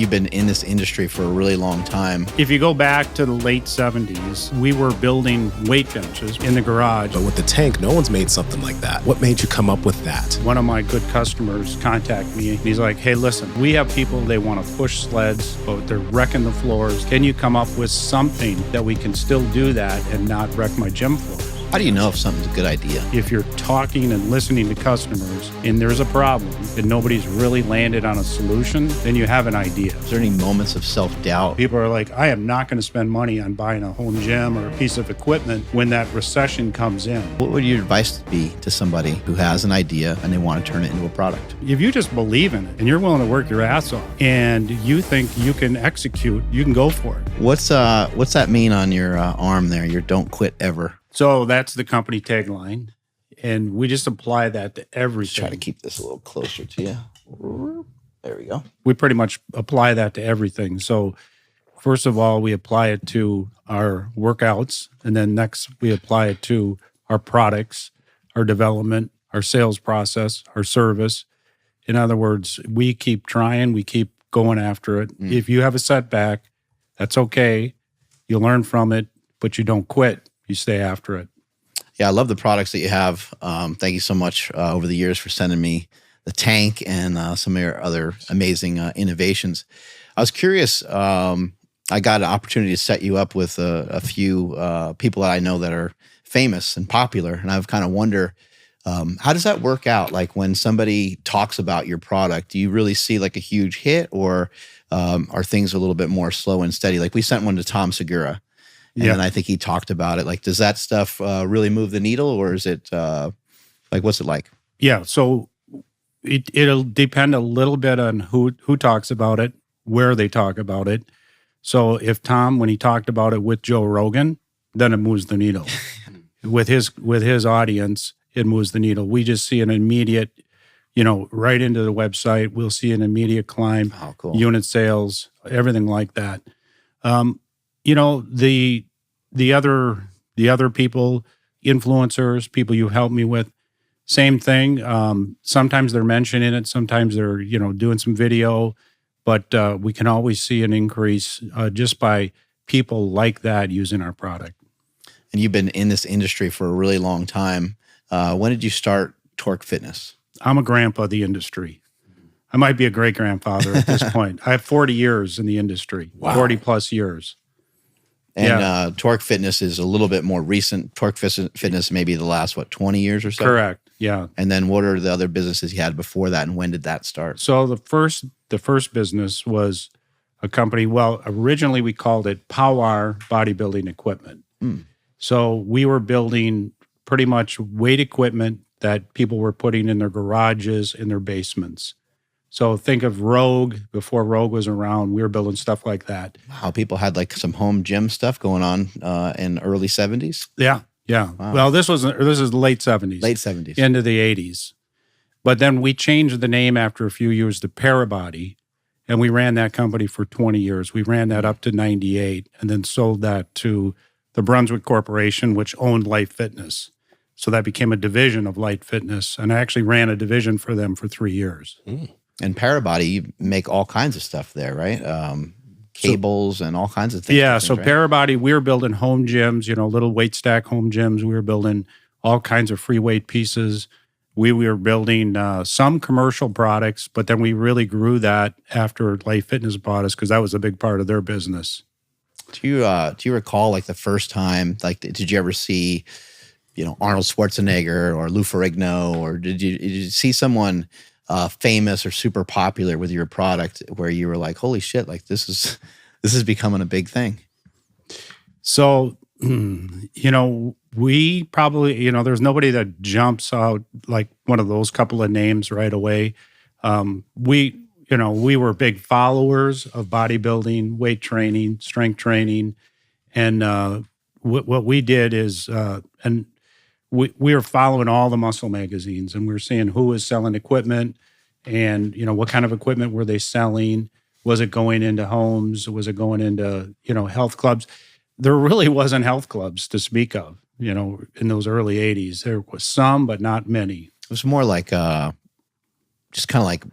you've been in this industry for a really long time. If you go back to the late 70s, we were building weight benches in the garage. But with the tank, no one's made something like that. What made you come up with that? One of my good customers contacted me. He's like, hey, listen, we have people, they want to push sleds, but they're wrecking the floors. Can you come up with something that we can still do that and not wreck my gym floors? How do you know if something's a good idea? If you're talking and listening to customers and there's a problem and nobody's really landed on a solution, then you have an idea. Is there any moments of self-doubt? People are like, I am not going to spend money on buying a home gym or a piece of equipment when that recession comes in. What would your advice be to somebody who has an idea and they want to turn it into a product? If you just believe in it and you're willing to work your ass off and you think you can execute, you can go for it. What's that mean on your arm there? Your don't quit ever. So that's the company tagline, and we just apply that to everything. Just try to keep this a little closer to you. There we go. We pretty much apply that to everything. So first of all, we apply it to our workouts, and then next we apply it to our products, our development, our sales process, our service. In other words, we keep trying, we keep going after it. If you have a setback, that's okay. You learn from it, but you don't quit. You stay after it. Yeah, I love the products that you have. Thank you so much over the years for sending me the tank and some of your other amazing innovations. I was curious. I got an opportunity to set you up with a few people that I know that are famous and popular, and I've kind of wonder, how does that work out? Like when somebody talks about your product, do you really see like a huge hit, or are things a little bit more slow and steady? Like we sent one to Tom Segura. And then I think he talked about it. Like, does that stuff really move the needle, or is it like, what's it like? Yeah, so it'll depend a little bit on who talks about it, where they talk about it. So if Tom, when he talked about it with Joe Rogan, then it moves the needle. with his audience, it moves the needle. We just see an immediate, right into the website. We'll see an immediate climb, unit sales, everything like that. The other people, influencers, people you help me with, same thing. Sometimes they're mentioning it, sometimes they're, doing some video, but we can always see an increase just by people like that using our product. And you've been in this industry for a really long time. When did you start Torque Fitness? I'm a grandpa of the industry. I might be a great-grandfather at this point. I have 40 years in the industry, 40 plus years. And Torque Fitness is a little bit more recent. Torque Fitness maybe the last, 20 years or so? Correct, yeah. And then what are the other businesses you had before that, and when did that start? So the first business was a company, originally we called it Power Bodybuilding Equipment. So we were building pretty much weight equipment that people were putting in their garages, in their basements. So think of Rogue. Before Rogue was around, we were building stuff like that. Wow, people had like some home gym stuff going on in early 70s? Yeah. Wow. Well, this is the late 70s. Late 70s. Into the 80s. But then we changed the name after a few years to Parabody, and we ran that company for 20 years. We ran that up to 98 and then sold that to the Brunswick Corporation, which owned Light Fitness. So that became a division of Light Fitness, and I actually ran a division for them for 3 years. And Parabody, you make all kinds of stuff there, right? Cables and all kinds of things. Yeah, so right? Parabody, we were building home gyms, little weight stack home gyms. We were building all kinds of free weight pieces. We were building some commercial products, but then we really grew that after Light Fitness bought us because that was a big part of their business. Do you recall like the first time, like did you ever see, Arnold Schwarzenegger or Lou Ferrigno, or did you see someone famous or super popular with your product where you were like, holy shit, like this is becoming a big thing? So, we probably, there's nobody that jumps out like one of those couple of names right away. We were big followers of bodybuilding, weight training, strength training. And what we did is, we were following all the muscle magazines, and we were seeing who was selling equipment and, what kind of equipment were they selling? Was it going into homes? Was it going into, health clubs? There really wasn't health clubs to speak of, in those early 80s. There was some, but not many. It was more like, just kind of like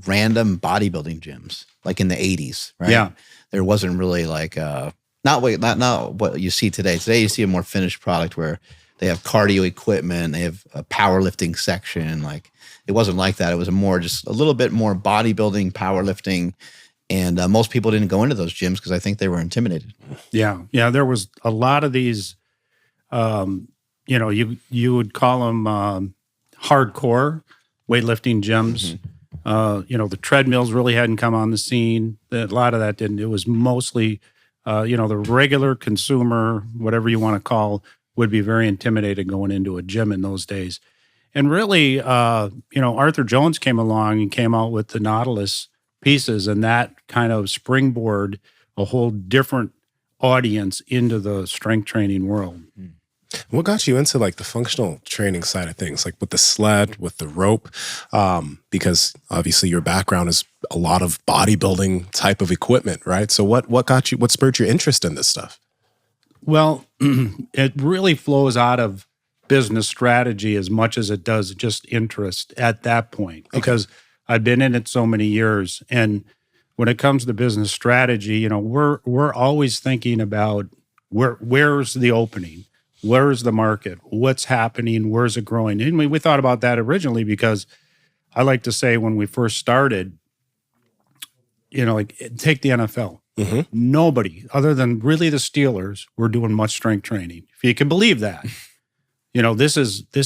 random bodybuilding gyms, like in the 80s, right? Yeah. There wasn't really like not what you see today. Today you see a more finished product where they have cardio equipment, they have a powerlifting section. Like it wasn't like that. It was just a little bit more bodybuilding, powerlifting, and most people didn't go into those gyms because I think they were intimidated. Yeah, there was a lot of these. You would call them hardcore weightlifting gyms. The treadmills really hadn't come on the scene. A lot of that didn't. It was mostly, the regular consumer, whatever you want to call, would be very intimidated going into a gym in those days. And really, Arthur Jones came along and came out with the Nautilus pieces, and that kind of springboard a whole different audience into the strength training world. What got you into like the functional training side of things, like with the sled, with the rope? Because obviously your background is a lot of bodybuilding type of equipment, right? So what spurred your interest in this stuff? Well, it really flows out of business strategy as much as it does just interest at that point, because I've been in it so many years. And when it comes to business strategy, we're always thinking about where's the opening? Where's the market? What's happening? Where's it growing? And we thought about that originally because I like to say when we first started, like take the NFL. Nobody other than really the Steelers were doing much strength training. If you can believe that, this is the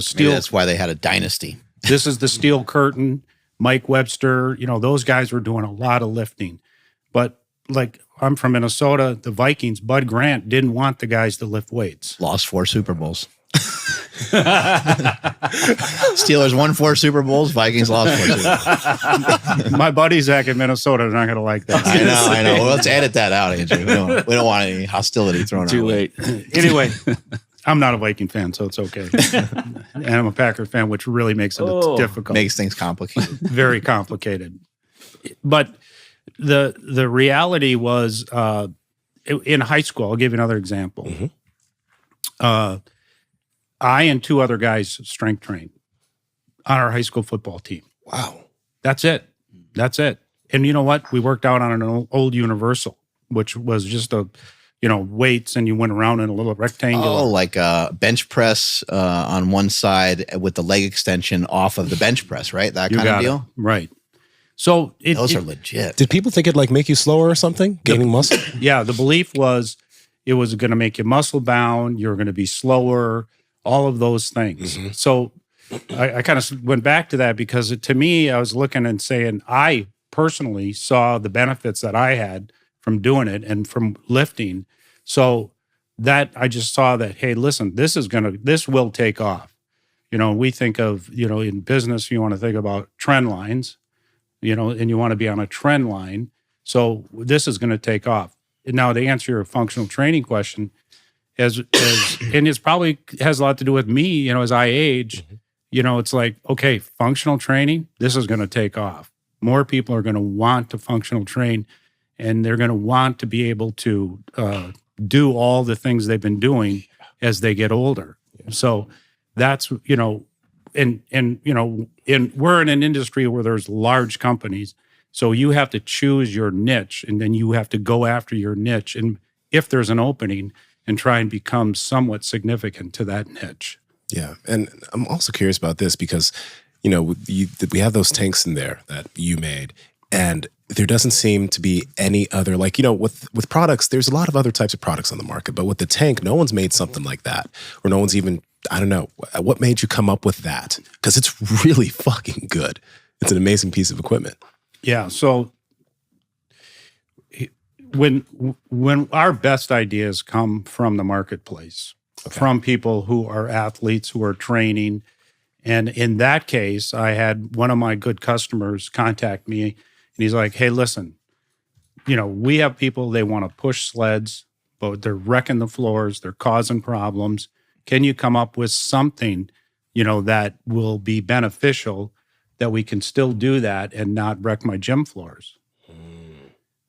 steel. Maybe that's why they had a dynasty. This is the steel curtain. Mike Webster, those guys were doing a lot of lifting. But like I'm from Minnesota, the Vikings, Bud Grant didn't want the guys to lift weights. Lost 4 Super Bowls. Steelers won 4 Super Bowls. Vikings lost 4 Super Bowls. My buddies back in Minnesota are not going to like that. I know. Well, let's edit that out, Andrew. We don't want any hostility thrown out. Too late. Anyway, I'm not a Viking fan, so it's okay. And I'm a Packer fan, which really makes it difficult. Makes things complicated. Very complicated. But the reality was in high school, I'll give you another example. I and 2 other guys strength trained on our high school football team. Wow. That's it. And you know what? We worked out on an old Universal, which was just weights, and you went around in a little rectangle. Oh, like a bench press on one side with the leg extension off of the bench press, right? That kind of deal? Right. So those are legit. Did people think it'd like make you slower or something? Gaining muscle? Yeah, the belief was it was going to make you muscle bound. You're going to be slower. All of those things. So I kind of went back to that because to me, I was looking and saying, I personally saw the benefits that I had from doing it and from lifting. So that I just saw that, hey, listen, this will take off. We think of, in business, you want to think about trend lines, and you want to be on a trend line. So this is going to take off. Now, to answer your functional training question, and it probably has a lot to do with me, as I age, it's like, okay, functional training, this is going to take off. More people are going to want to functional train, and they're going to want to be able to do all the things they've been doing as they get older. So that's, we're in an industry where there's large companies. So you have to choose your niche, and then you have to go after your niche. And if there's an opening, and try and become somewhat significant to that niche. Yeah. And I'm also curious about this because, we have those tanks in there that you made, and there doesn't seem to be any other, with products, there's a lot of other types of products on the market, but with the tank, no one's made something like that, or no one's even, I don't know, what made you come up with that? Because it's really fucking good. It's an amazing piece of equipment. Yeah. So when our best ideas come from the marketplace, from people who are athletes, who are training. And in that case, I had one of my good customers contact me, and he's like, hey, listen, we have people, they want to push sleds, but they're wrecking the floors, they're causing problems. Can you come up with something, that will be beneficial, that we can still do that and not wreck my gym floors?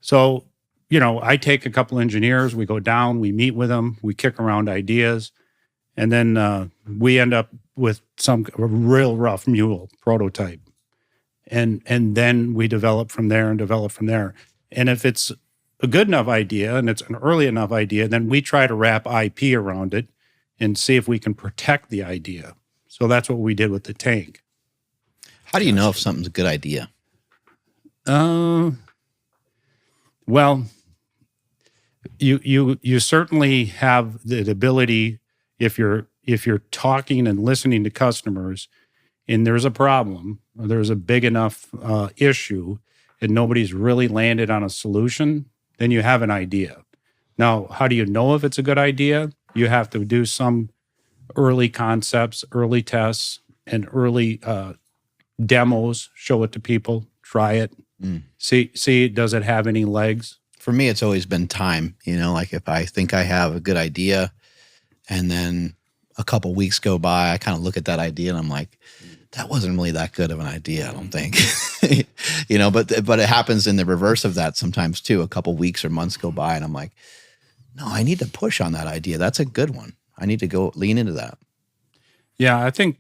So, I take a couple engineers, we go down, we meet with them, we kick around ideas, and then we end up with a real rough mule prototype. and then we develop from there and develop from there. And if it's a good enough idea and it's an early enough idea, then we try to wrap IP around it and see if we can protect the idea. So that's what we did with the tank. How do you know if something's a good idea? Well, you certainly have the ability, if you're talking and listening to customers, and there's a problem, or there's a big enough issue, and nobody's really landed on a solution, then you have an idea. Now, how do you know if it's a good idea? You have to do some early concepts, early tests, and early demos. Show it to people, try it, see does it have any legs? For me, it's always been time. Like if I think I have a good idea and then a couple weeks go by, I kind of look at that idea and I'm like, that wasn't really that good of an idea, I don't think. But it happens in the reverse of that sometimes too. A couple weeks or months go by and I'm like, no, I need to push on that idea. That's a good one. I need to go lean into that. Yeah, I think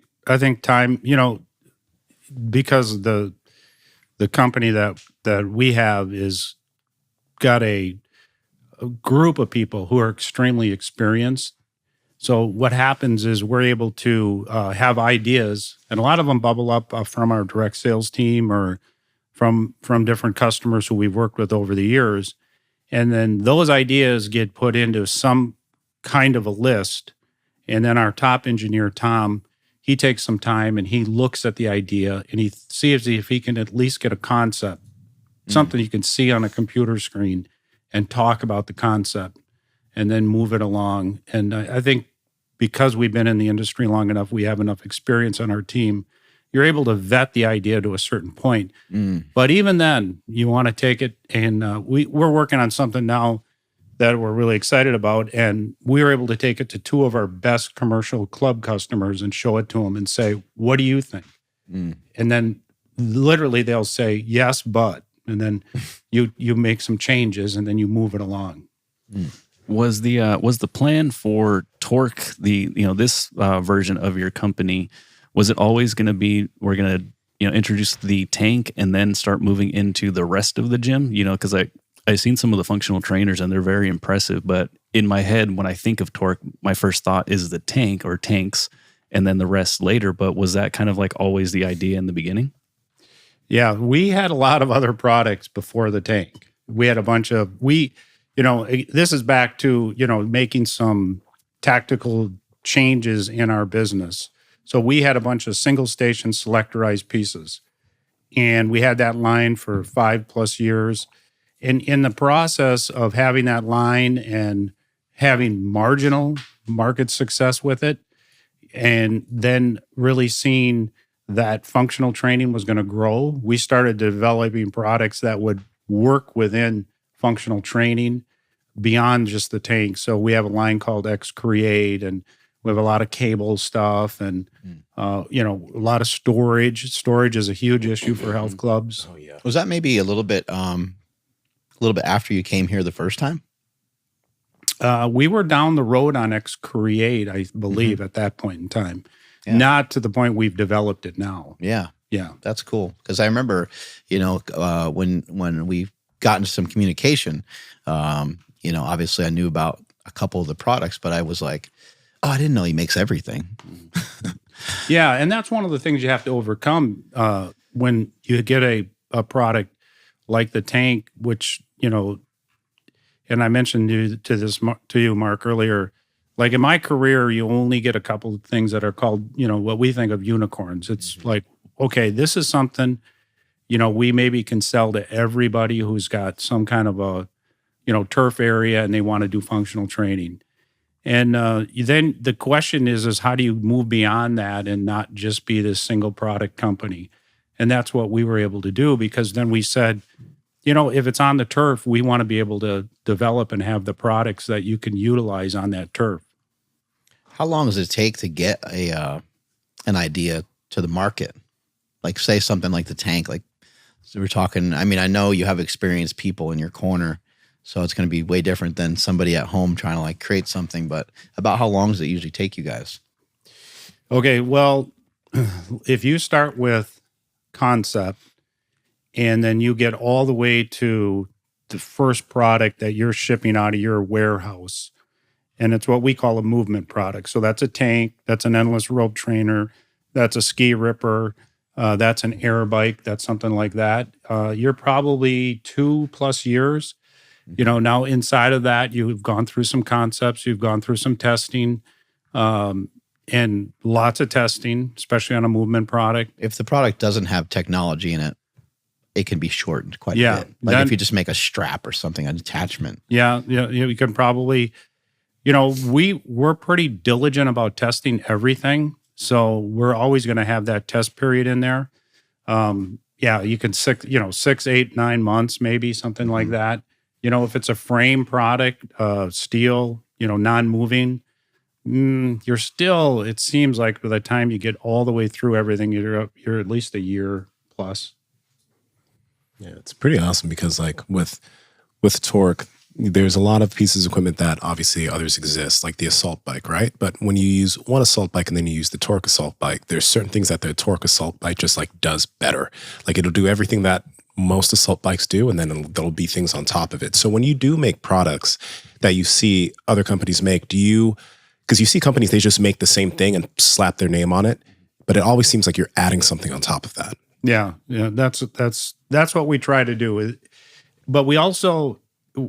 time, because the company that we have is got a group of people who are extremely experienced. So what happens is we're able to have ideas, and a lot of them bubble up from our direct sales team or from different customers who we've worked with over the years. And then those ideas get put into some kind of a list. And then our top engineer, Tom, he takes some time and he looks at the idea and he sees if he can at least get a concept, something you can see on a computer screen, and talk about the concept and then move it along. And I think because we've been in the industry long enough, we have enough experience on our team, you're able to vet the idea to a certain point. But even then, you want to take it, and we're working on something now that we're really excited about, and we were able to take it to two of our best commercial club customers and show it to them and say, what do you think? And then literally they'll say, yes, but, and then you make some changes and then you move it along. Was the plan for Torque, this version of your company, was it always going to be, we're going to introduce the tank and then start moving into the rest of the gym? Because I've seen some of the functional trainers and they're very impressive, but in my head, when I think of Torque, my first thought is the tank or tanks and then the rest later. But was that kind of like always the idea in the beginning? Yeah, we had a lot of other products before the tank. We had a bunch of, this is back to, making some tactical changes in our business. So we had a bunch of single station selectorized pieces, and we had that line for 5+ years. And in the process of having that line and having marginal market success with it, and then really seeing that functional training was going to grow, we started developing products that would work within functional training beyond just the tank. So we have a line called X-Create, and we have a lot of cable stuff and, a lot of storage. Storage is a huge issue for health clubs. Oh, yeah. Was that maybe a little bit after you came here the first time? We were down the road on X-Create, I believe, at that point in time. Yeah. Not to the point we've developed it now. Yeah. Yeah. That's cool. Because I remember, when we got into some communication, obviously I knew about a couple of the products, but I was like, oh, I didn't know he makes everything. Yeah. And that's one of the things you have to overcome when you get a product like the tank, which, and I mentioned to you, Mark, earlier, like in my career, you only get a couple of things that are called, what we think of unicorns. It's like, okay, this is something, we maybe can sell to everybody who's got some kind of a, turf area and they want to do functional training. And then the question is how do you move beyond that and not just be this single product company? And that's what we were able to do, because then we said, if it's on the turf, we want to be able to develop and have the products that you can utilize on that turf. How long does it take to get an idea to the market? Like say something like the tank, like so we're talking, I know you have experienced people in your corner, so it's going to be way different than somebody at home trying to like create something, but about how long does it usually take you guys? Okay, well, if you start with concept and then you get all the way to the first product that you're shipping out of your warehouse. And it's what we call a movement product. So that's a tank, that's an endless rope trainer, that's a ski ripper, that's an air bike, that's something like that. You're probably 2+ years. Now inside of that, you've gone through some concepts, you've gone through some testing, and lots of testing, especially on a movement product. If the product doesn't have technology in it, it can be shortened quite a bit. Like then, if you just make a strap or something, an attachment. Yeah, you can probably, we're pretty diligent about testing everything. So we're always going to have that test period in there. You can 6, 8, 9 months, maybe something like that. If it's a frame product, steel, non-moving, you're still, it seems like by the time you get all the way through everything, you're at least a year plus. Yeah, it's pretty awesome because like with Torque, there's a lot of pieces of equipment that obviously others exist, like the assault bike, right? But when you use one assault bike and then you use the Torque assault bike, there's certain things that the Torque assault bike just like does better. Like it'll do everything that most assault bikes do, and then there'll be things on top of it. So when you do make products that you see other companies make, because you see companies, they just make the same thing and slap their name on it, but it always seems like you're adding something on top of that. Yeah, that's what we try to do. But we also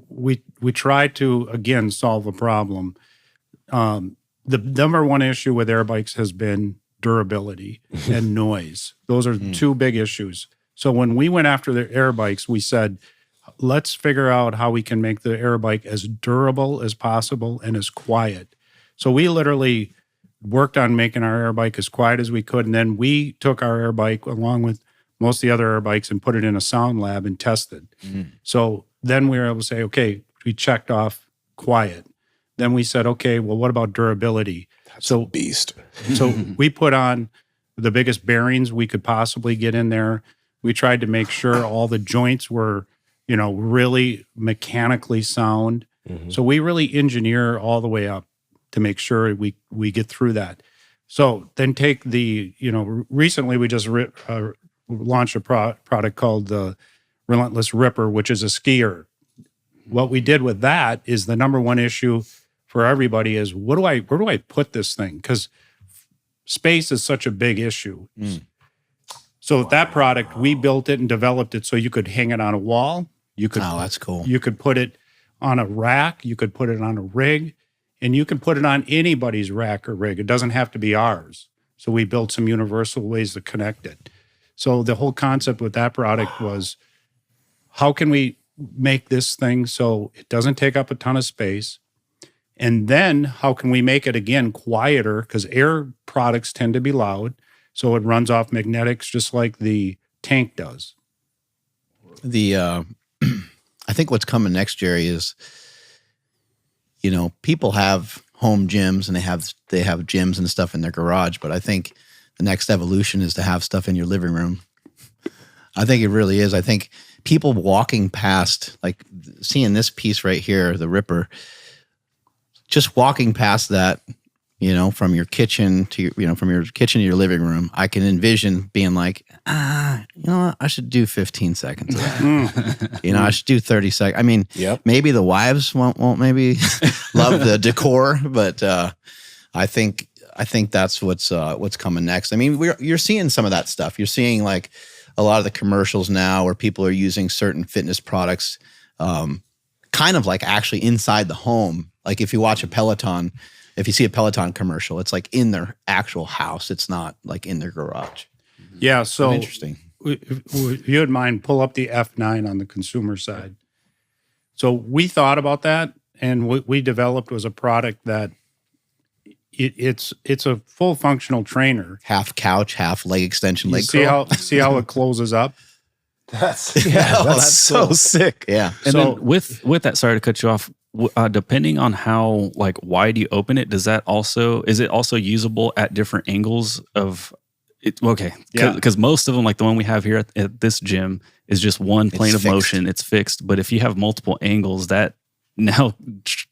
we try to again solve a problem. The number one issue with air bikes has been durability and noise. Those are two big issues. So when we went after the air bikes, we said, let's figure out how we can make the air bike as durable as possible and as quiet. So we literally worked on making our air bike as quiet as we could. And then we took our air bike along with most of the other air bikes and put it in a sound lab and tested. So then we were able to say, okay, we checked off quiet. Then we said, okay, well, what about durability? That's a beast. So we put on the biggest bearings we could possibly get in there. We tried to make sure all the joints were, really mechanically sound. So we really engineer all the way up to make sure we get through that. So then take the, recently we just launched a product called the Relentless Ripper, which is a skier. What we did with that is the number one issue for everybody is where do I put this thing? Because space is such a big issue. So with that product, we built it and developed it so you could hang it on a wall. Oh, that's cool. You could put it on a rack. You could put it on a rig. And you can put it on anybody's rack or rig. It doesn't have to be ours. So we built some universal ways to connect it. So the whole concept with that product was, how can we make this thing so it doesn't take up a ton of space? And then how can we make it, again, quieter? Because air products tend to be loud. So it runs off magnetics just like the tank does. I think what's coming next, Jerry, is, people have home gyms and they have gyms and stuff in their garage, but I think the next evolution is to have stuff in your living room. I think it really is. I think people walking past, like seeing this piece right here, the Ripper, just walking past that, from your kitchen to from your kitchen to your living room, I can envision being like, what? I should do 15 seconds of that. I should do 30 seconds. I mean, maybe the wives won't maybe love the decor, but I think that's what's coming next. I mean, you're seeing some of that stuff. You're seeing like a lot of the commercials now where people are using certain fitness products, kind of like actually inside the home. Like if you watch a Peloton. If you see a Peloton commercial, it's like in their actual house. It's not like in their garage. Yeah, so interesting. If you would mind, pull up the F9 on the consumer side. So we thought about that, and what we developed was a product that it's a full functional trainer. Half couch, half leg extension, leg curl. See how it closes up? That's so cool. sick. Yeah. And then with that, sorry to cut you off. Depending on how wide you open it, is it also usable at different angles of it? Okay, because most of them, like the one we have here at this gym, is just one plane of motion. It's fixed. But if you have multiple angles, that now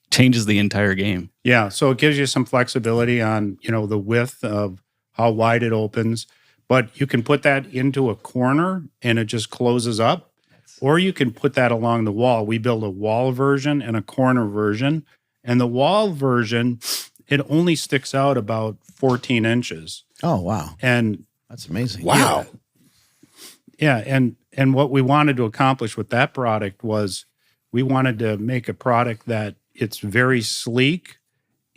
changes the entire game. Yeah, so it gives you some flexibility on the width of how wide it opens. But you can put that into a corner and it just closes up, or you can put that along the wall. We build a wall version and a corner version. And the wall version, it only sticks out about 14 inches. Oh, wow. And That's amazing. Wow. yeah, and what we wanted to accomplish with that product was we wanted to make a product that it's very sleek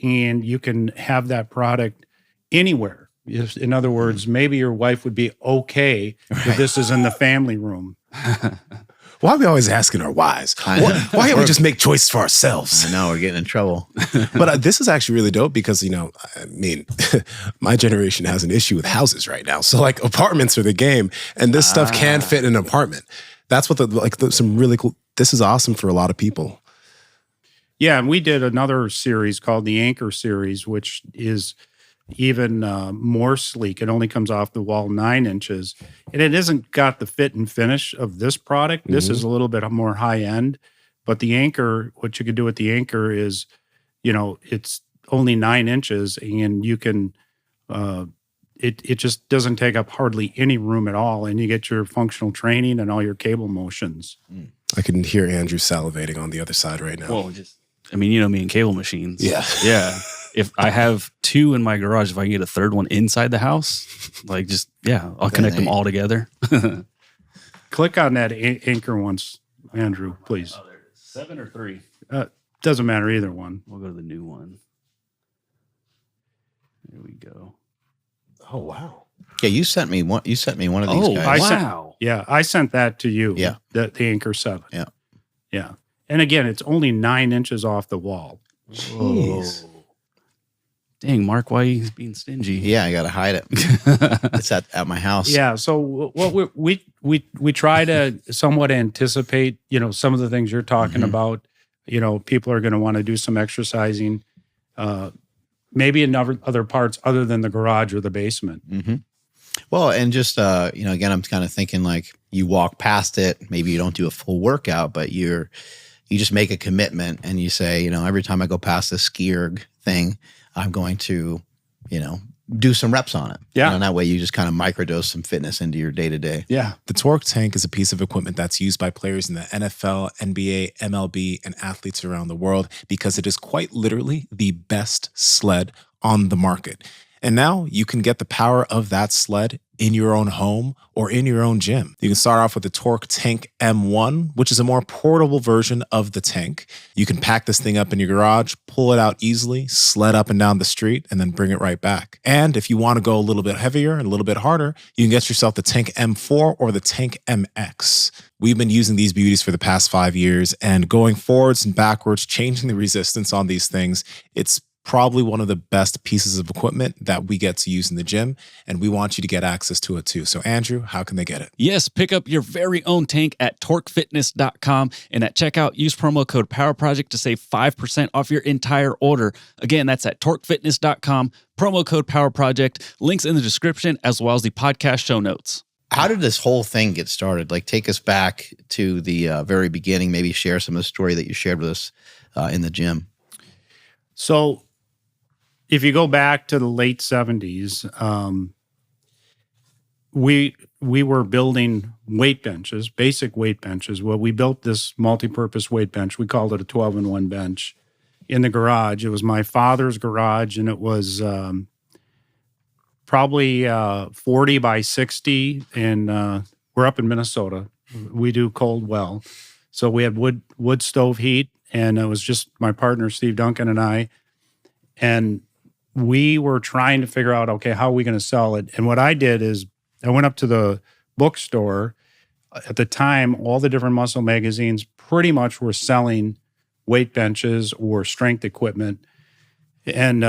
and you can have that product anywhere. In other words, maybe your wife would be okay if this is in the family room. Why are we always asking our wives? Why can't we just make choices for ourselves? I know, we're getting in trouble. But this is actually really dope because, I mean, my generation has an issue with houses right now. So like apartments are the game and this stuff can fit in an apartment. That's what some really cool, this is awesome for a lot of people. Yeah, and we did another series called the Anchor series, which is even more sleek. It only comes off the wall 9 inches. And it isn't got the fit and finish of this product. This is a little bit more high end. But the Anchor, what you could do with the Anchor is, it's only 9 inches and you can, it just doesn't take up hardly any room at all. And you get your functional training and all your cable motions. I can hear Andrew salivating on the other side right now. Well, me and cable machines. Yeah. Yeah. If I have 2 in my garage, if I can get a third one inside the house, I'll connect them all together. Click on that Anchor once, Andrew, please. 7 or 3? Doesn't matter, either one. We'll go to the new one. There we go. Oh, wow. Yeah, you sent me one of these guys. Wow. I sent that to you. Yeah. The Anchor 7. Yeah. Yeah. And again, it's only 9 inches off the wall. Jeez. Dang, Mark, why are you being stingy? Yeah, I got to hide it. It's at my house. Yeah. So what we try to somewhat anticipate, some of the things you're talking about. People are going to want to do some exercising, maybe in other parts other than the garage or the basement. Mm-hmm. Well, and just, again, I'm kind of thinking like you walk past it, maybe you don't do a full workout, but you just make a commitment and you say, every time I go past this ski erg thing, I'm going to, do some reps on it. Yeah. And that way you just kind of microdose some fitness into your day to day. Yeah. The Torque Tank is a piece of equipment that's used by players in the NFL, NBA, MLB, and athletes around the world because it is quite literally the best sled on the market. And now you can get the power of that sled in your own home or in your own gym. You can start off with the Torque Tank M1, which is a more portable version of the tank. You can pack this thing up in your garage, pull it out easily, sled up and down the street, and then bring it right back. And if you want to go a little bit heavier and a little bit harder, you can get yourself the Tank M4 or the Tank MX. We've been using these beauties for the past 5 years, and going forwards and backwards, changing the resistance on these things, it's probably one of the best pieces of equipment that we get to use in the gym, and we want you to get access to it too. So Andrew, how can they get it? Yes, pick up your very own tank at torquefitness.com, and at checkout, use promo code PowerProject to save 5% off your entire order. Again, that's at torquefitness.com, promo code PowerProject, links in the description as well as the podcast show notes. How did this whole thing get started? Like, take us back to the very beginning, maybe share some of the story that you shared with us in the gym. So if you go back to the late 70s, we were building weight benches, basic weight benches. Well, we built this multi-purpose weight bench. We called it a 12-in-1 bench in the garage. It was my father's garage, and it was probably 40 by 60, and we're up in Minnesota. We do cold well. So we had wood stove heat, and it was just my partner, Steve Duncan, and I. And we were trying to figure out, okay, how are we going to sell it? And what I did is I went up to the bookstore. At the time, all the different muscle magazines pretty much were selling weight benches or strength equipment. And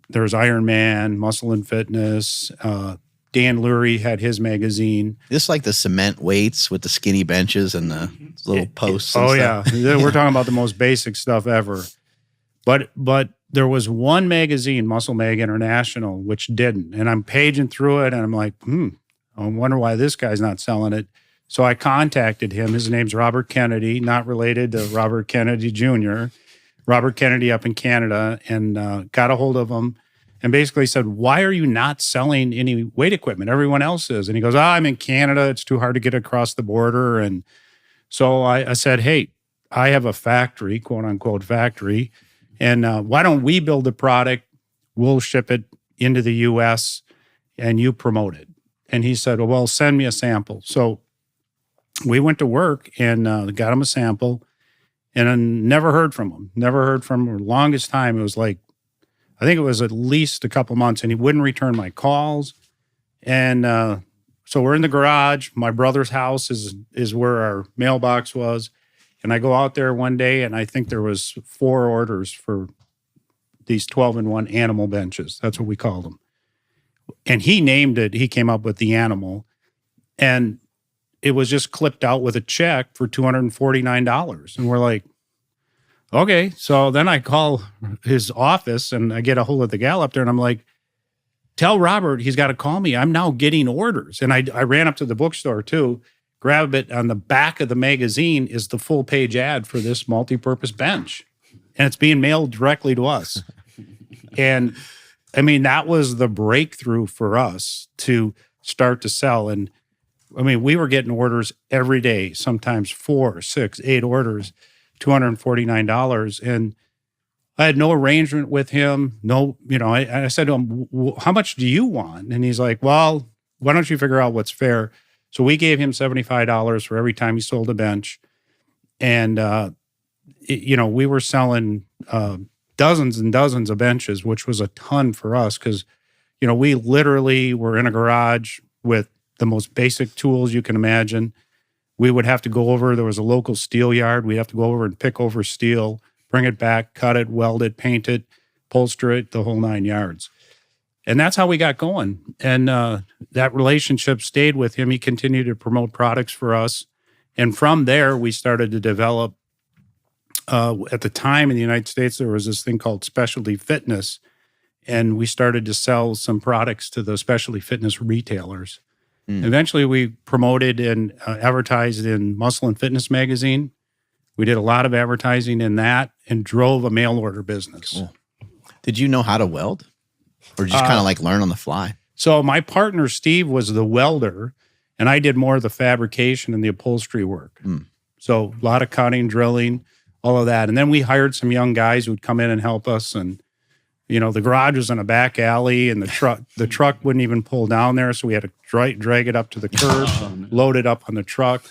there's Iron Man, Muscle and Fitness. Dan Lurie had his magazine. This like the cement weights with the skinny benches and the little posts. And stuff. Yeah. We're talking about the most basic stuff ever. But there was one magazine, Muscle Mag International, which didn't. And I'm paging through it, and I'm like, I wonder why this guy's not selling it. So I contacted him. His name's Robert Kennedy, not related to Robert Kennedy Jr., Robert Kennedy up in Canada, and got a hold of him. and basically said, why are you not selling any weight equipment? Everyone else is. And he goes, I'm in Canada. It's too hard to get across the border. And so I said, hey, I have a factory, quote unquote factory. And why don't we build a product? We'll ship it into the US and you promote it. And he said, well, send me a sample. So we went to work and got him a sample, and I never heard from him. Never heard from him. The longest time, it was like, I think it was at least a couple months, and he wouldn't return my calls. And so we're in the garage. My brother's house is where our mailbox was. And I go out there one day, and I think there was 4 orders for these 12-in-1 animal benches. That's what we called them. And he named it. He came up with the animal. And it was just clipped out with a check for $249. And we're like, okay. So then I call his office, and I get a hold of the gal up there, and I'm like, tell Robert he's got to call me. I'm now getting orders. And I ran up to the bookstore too, grab it. On the back of the magazine is the full page ad for this multi-purpose bench. And it's being mailed directly to us. And I mean, that was the breakthrough for us to start to sell. And I mean, we were getting orders every day, sometimes 4, 6, 8 orders, $249. And I had no arrangement with him. No, I said to him, how much do you want? And he's like, well, why don't you figure out what's fair? So we gave him $75 for every time he sold a bench. And, we were selling dozens and dozens of benches, which was a ton for us because, we literally were in a garage with the most basic tools you can imagine. We would have to go over, there was a local steel yard. We'd have to go over and pick over steel, bring it back, cut it, weld it, paint it, upholster it, the whole 9 yards. And that's how we got going. And that relationship stayed with him. He continued to promote products for us. And from there, we started to develop, at the time in the United States, there was this thing called specialty fitness. And we started to sell some products to the specialty fitness retailers. Eventually, we promoted and advertised in Muscle and Fitness magazine. We did a lot of advertising in that and drove a mail order business. Cool. Did you know how to weld? Or just kind of like learn on the fly? So my partner, Steve, was the welder, and I did more of the fabrication and the upholstery work. So a lot of cutting, drilling, all of that. And then we hired some young guys who would come in and help us. And, the garage was in a back alley, and the truck wouldn't even pull down there. So we had to drag it up to the curb, load it up on the truck.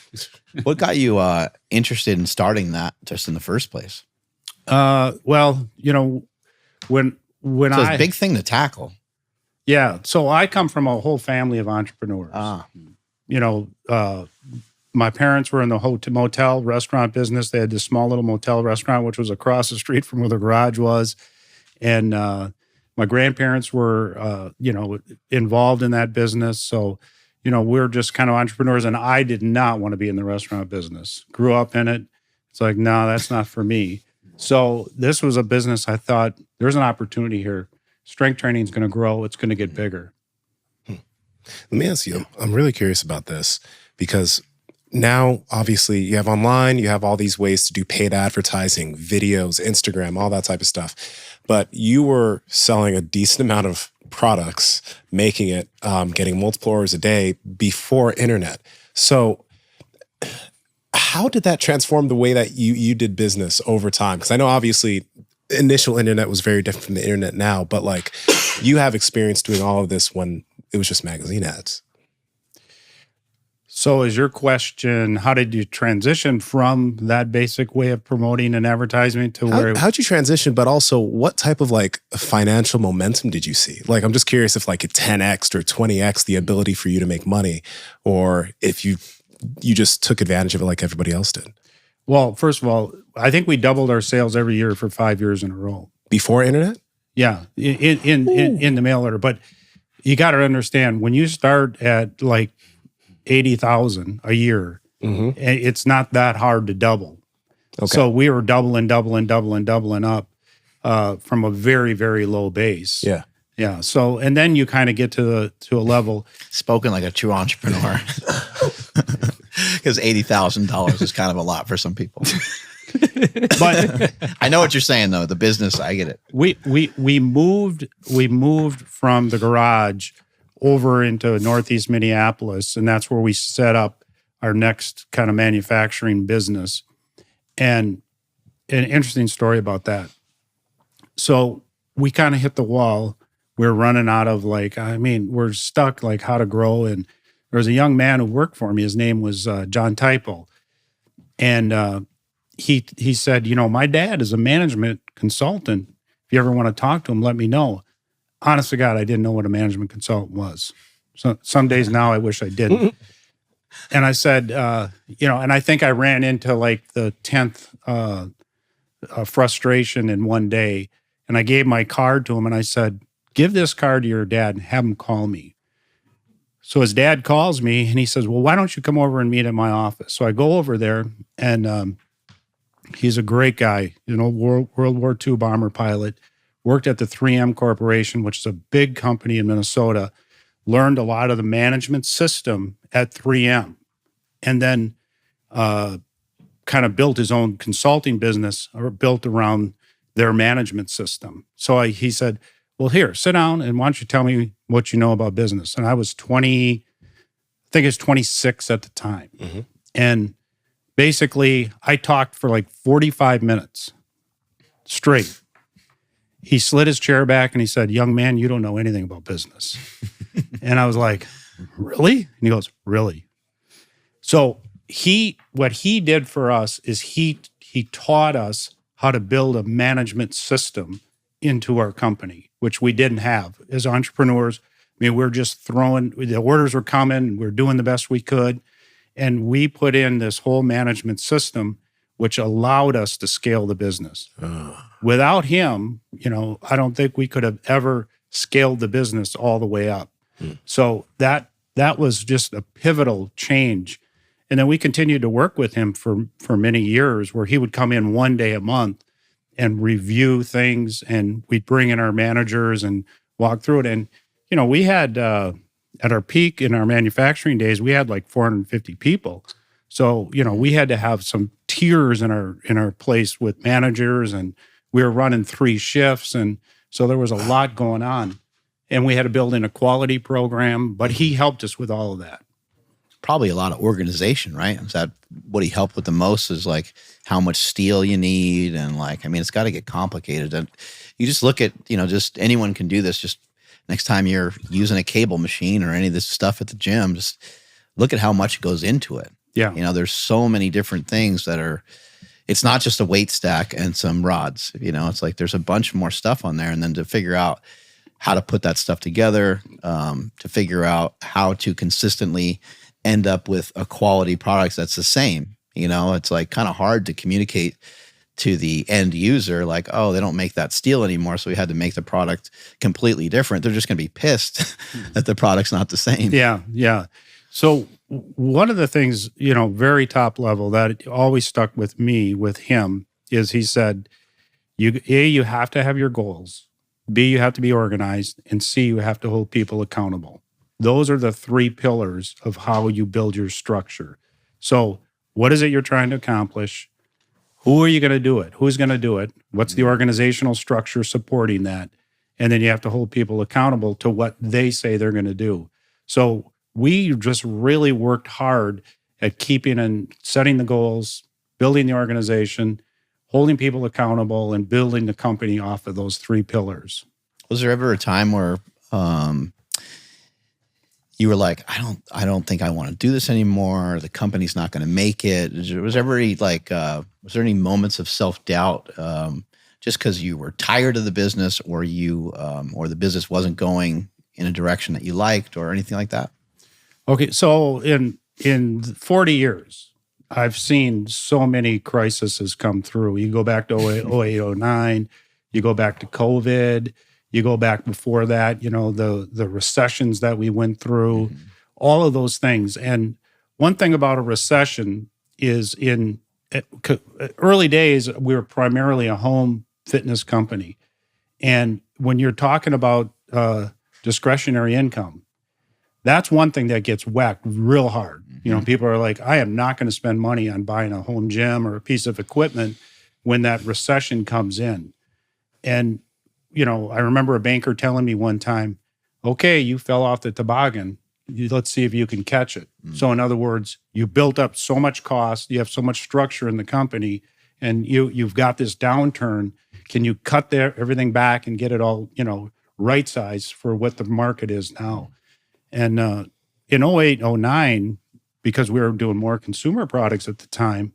What got you interested in starting that just in the first place? Well, when So it's a big thing to tackle. Yeah. So I come from a whole family of entrepreneurs. My parents were in the motel restaurant business. They had this small little motel restaurant, which was across the street from where the garage was. And my grandparents were, involved in that business. So, we're just kind of entrepreneurs. And I did not want to be in the restaurant business. Grew up in it. It's like, no, that's not for me. So this was a business I thought there's an opportunity here. Strength training is going to grow. It's going to get bigger. Let me ask you, I'm really curious about this because now, obviously, you have online, you have all these ways to do paid advertising, videos, Instagram, all that type of stuff. But you were selling a decent amount of products, making it, getting multiple orders a day before internet. So how did that transform the way that you did business over time? Because I know obviously initial internet was very different from the internet now, but like you have experience doing all of this when it was just magazine ads. So is your question, how did you transition from that basic way of promoting and advertising to where... How'd you transition, but also what type of like financial momentum did you see? Like, I'm just curious if like it 10x or 20x the ability for you to make money, or if you just took advantage of it like everybody else did. Well, first of all, I think we doubled our sales every year for 5 years in a row. Before internet? Yeah, in the mail order. But you got to understand, when you start at like 80,000 a year, it's not that hard to double. Okay. So we were doubling up from a very, very low base. Yeah. Yeah. So, and then you kind of get to a level. Spoken like a true entrepreneur. Because $80,000 is kind of a lot for some people. But I know what you're saying though. The business, I get it. we moved from the garage over into Northeast Minneapolis, and that's where we set up our next kind of manufacturing business. And an interesting story about that. So we kind of hit the wall. We're running out of we're stuck how to grow. And there was a young man who worked for me. His name was John Typo. And he said, my dad is a management consultant. If you ever want to talk to him, let me know. Honest to God, I didn't know what a management consultant was. So some days now I wish I didn't. And I said, and I think I ran into the 10th frustration in one day. And I gave my card to him and I said, give this card to your dad and have him call me. So his dad calls me and he says, well, why don't you come over and meet at my office? So I go over there and he's a great guy, World War II bomber pilot, worked at the 3M Corporation, which is a big company in Minnesota, learned a lot of the management system at 3M, and then kind of built his own consulting business or built around their management system. So he said, well, here, sit down and why don't you tell me what you know about business? And I was 26 at the time. Mm-hmm. And basically I talked for 45 minutes straight. He slid his chair back and he said, young man, you don't know anything about business. And I was like, really? And he goes, really? So what he did for us is he taught us how to build a management system into our company, which we didn't have as entrepreneurs. I mean, we're just the orders were coming, we're doing the best we could. And we put in this whole management system, which allowed us to scale the business. Without him, I don't think we could have ever scaled the business all the way up. So that was just a pivotal change. And then we continued to work with him for many years, where he would come in one day a month and review things, and we'd bring in our managers and walk through it. And, we had, at our peak in our manufacturing days, we had 450 people. So, we had to have some tiers in our place with managers, and we were running 3 shifts. And so there was a lot going on, and we had to build in a quality program, but he helped us with all of that. Probably a lot of organization, right? Is that what he helped with the most, is how much steel you need? And it's got to get complicated. And you just look at, just anyone can do this. Just next time you're using a cable machine or any of this stuff at the gym, just look at how much goes into it. Yeah. There's so many different things it's not just a weight stack and some rods, it's there's a bunch more stuff on there. And then to figure out how to put that stuff together, to figure out how to consistently end up with a quality product that's the same. It's kind of hard to communicate to the end user, oh, they don't make that steel anymore, so we had to make the product completely different. They're just going to be pissed that the product's not the same. Yeah. So one of the things, very top level that always stuck with me with him is he said, you have to have your goals. B, you have to be organized. And C, you have to hold people accountable. Those are the 3 pillars of how you build your structure. So what is it you're trying to accomplish? Who are you going to do it? Who's going to do it? What's the organizational structure supporting that? And then you have to hold people accountable to what they say they're going to do. So we just really worked hard at keeping and setting the goals, building the organization, holding people accountable, and building the company off of those 3 pillars. Was there ever a time where you were like, I don't think I want to do this anymore, the company's not going to make it? Was there ever was there any moments of self-doubt, just because you were tired of the business, or or the business wasn't going in a direction that you liked, or anything like that? Okay, so in 40 years, I've seen so many crises come through. You go back to 08, 09, you go back to COVID, you go back before that, the recessions that we went through, all of those things. And one thing about a recession is in early days, we were primarily a home fitness company. And when you're talking about discretionary income, that's one thing that gets whacked real hard. You know, people are like, I am not going to spend money on buying a home gym or a piece of equipment when that recession comes in. And, you know, I remember a banker telling me one time, okay, you fell off the toboggan. Let's see if you can catch it. So in other words, you built up so much cost, you have so much structure in the company, and you've got this downturn. Can you cut everything back and get it all, you know, right size for what the market is now? And in 08, 09, because we were doing more consumer products at the time,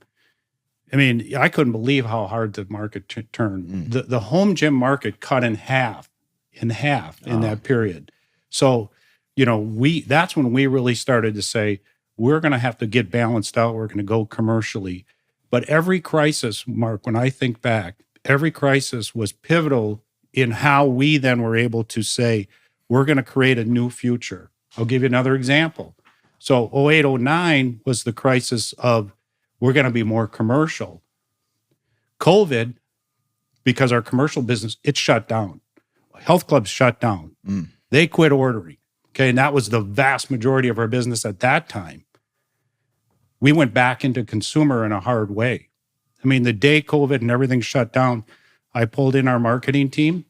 I mean, I couldn't believe how hard the market turned. The home gym market cut in half in that period. So, you know, that's when we really started to say, we're going to have to get balanced out. We're going to go commercially. But every crisis, Mark, when I think back, every crisis was pivotal in how we then were able to say, we're going to create a new future. I'll give you another example. So 08, 09 was the crisis of we're going to be more commercial. COVID, because our commercial business, it shut down. Health clubs shut down. They quit ordering. Okay, and that was the vast majority of our business at that time. We went back into consumer in a hard way. I mean, the day COVID and everything shut down, I pulled in our marketing team.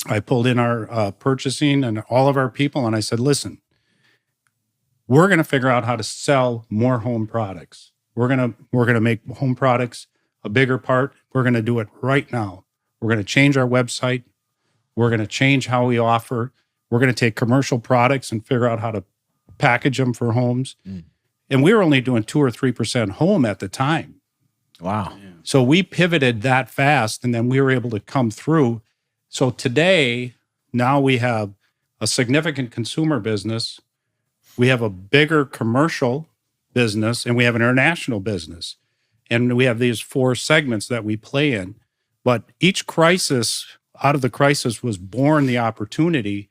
I pulled in our purchasing and all of our people, and I said, listen, we're going to figure out how to sell more home products. We're going to make home products a bigger part. We're going to do it right now. We're going to change our website. We're going to change how we offer. We're going to take commercial products and figure out how to package them for homes. And we were only doing 2 or 3% home at the time. Wow. So we pivoted that fast, and then we were able to come through. So today, now we have a significant consumer business. We have a bigger commercial business, and we have an international business. And we have these 4 segments that we play in. But each crisis, out of the crisis was born the opportunity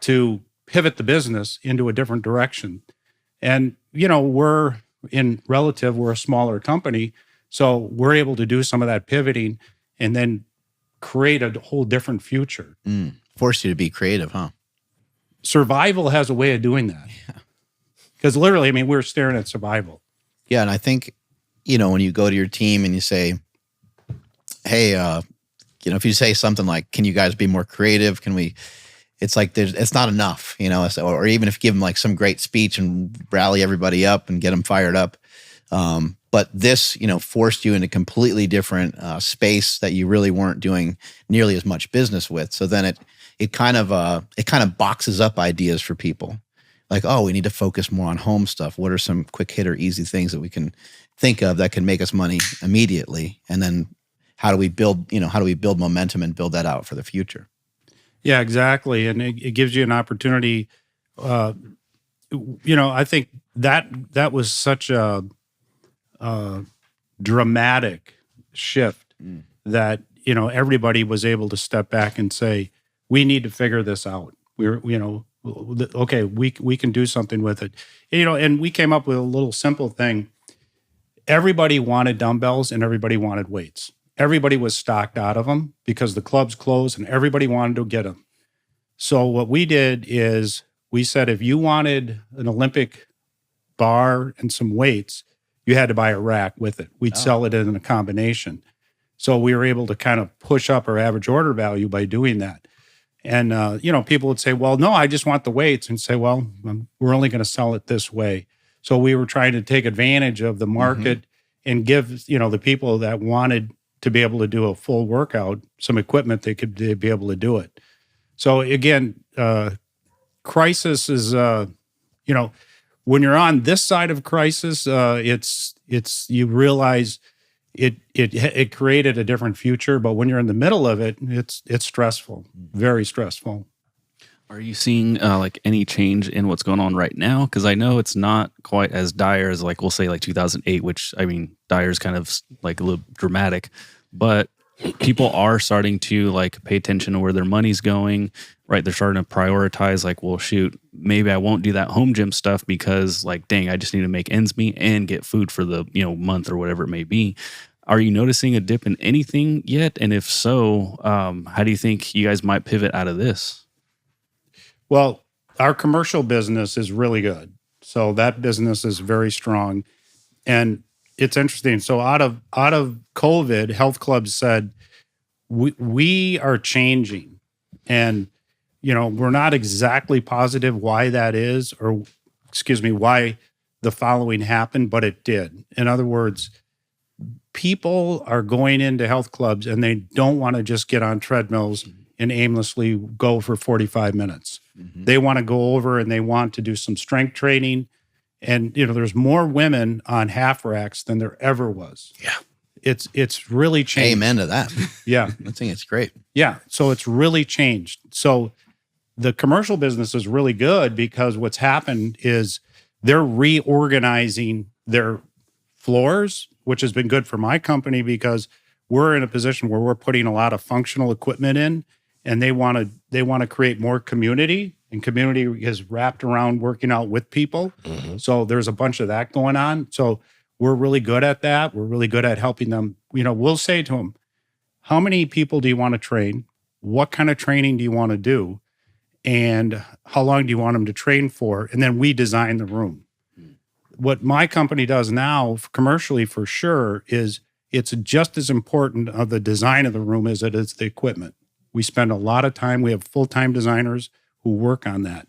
to pivot the business into a different direction. And, you know, we're a smaller company. So we're able to do some of that pivoting and then create a whole different future. Forced you to be creative, huh? Survival has a way of doing that. Because literally, I mean, we're staring at survival. Yeah, and I think, you know, when you go to your team and you say, hey, you know, if you say something like, can you guys be more creative? Can we, it's like, it's not enough, you know, or even if you give them like some great speech and rally everybody up and get them fired up. But this, you know, forced you into a completely different space that you really weren't doing nearly as much business with. So then it kind of boxes up ideas for people. Like, oh, we need to focus more on home stuff. What are some quick hitter, easy things that we can think of that can make us money immediately? And then how do we build momentum and build that out for the future? Yeah, exactly. And it gives you an opportunity. You know, I think that was such a dramatic shift that, you know, everybody was able to step back and say, we need to figure this out. Okay, we can do something with it. You know, and we came up with a little simple thing. Everybody wanted dumbbells and everybody wanted weights. Everybody was stocked out of them because the clubs closed and everybody wanted to get them. So what we did is we said, if you wanted an Olympic bar and some weights, you had to buy a rack with it. We'd sell it in a combination. So we were able to kind of push up our average order value by doing that. And, you know, people would say, well, no, I just want the weights, and say, well, we're only going to sell it this way. So we were trying to take advantage of the market and give, you know, the people that wanted to be able to do a full workout some equipment they could be able to do it. So again, crisis is, you know, when you're on this side of crisis, it's you realize it created a different future, but when you're in the middle of it, it's stressful, very stressful. Are you seeing like any change in what's going on right now? Because I know it's not quite as dire as, like, we'll say like 2008, which, I mean, dire is kind of like a little dramatic, but people are starting to like pay attention to where their money's going, right? They're starting to prioritize, like, well, shoot, maybe I won't do that home gym stuff because, like, dang, I just need to make ends meet and get food for the, you know, month or whatever it may be. Are you noticing a dip in anything yet? And if so, how do you think you guys might pivot out of this? Well, our commercial business is really good. So that business is very strong. And it's interesting. So out of COVID, health clubs said, we are changing. And, we're not exactly positive why that is, or why the following happened, but it did. In other words, people are going into health clubs and they don't want to just get on treadmills and aimlessly go for 45 minutes. Mm-hmm. They want to go over and they want to do some strength training. And, there's more women on half racks than there ever was. Yeah. It's really changed. Amen to that. Yeah. I think it's great. Yeah. So it's really changed. So the commercial business is really good because what's happened is they're reorganizing their floors, which has been good for my company because we're in a position where we're putting a lot of functional equipment in, and they want to create more community, and community is wrapped around working out with people. Mm-hmm. So there's a bunch of that going on. So we're really good at that. We're really good at helping them. We'll say to them, how many people do you want to train? What kind of training do you want to do? And how long do you want them to train for? And then we design the room. What my company does now, commercially for sure, is it's just as important of the design of the room as it is the equipment. We spend a lot of time. We have full-time designers who work on that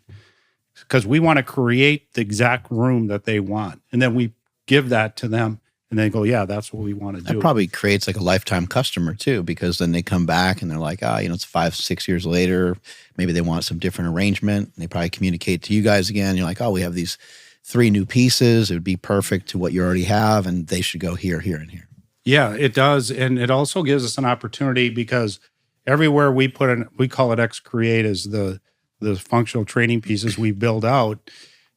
because we want to create the exact room that they want. And then we give that to them and they go, yeah, that's what we want to do. That probably creates like a lifetime customer too, because then they come back and they're like, it's 5-6 years later. Maybe they want some different arrangement. And they probably communicate to you guys again. You're like, we have these 3 new pieces. It would be perfect to what you already have. And they should go here, here, and here. Yeah, it does. And it also gives us an opportunity because everywhere we put in, we call it X Create as the functional training pieces we build out.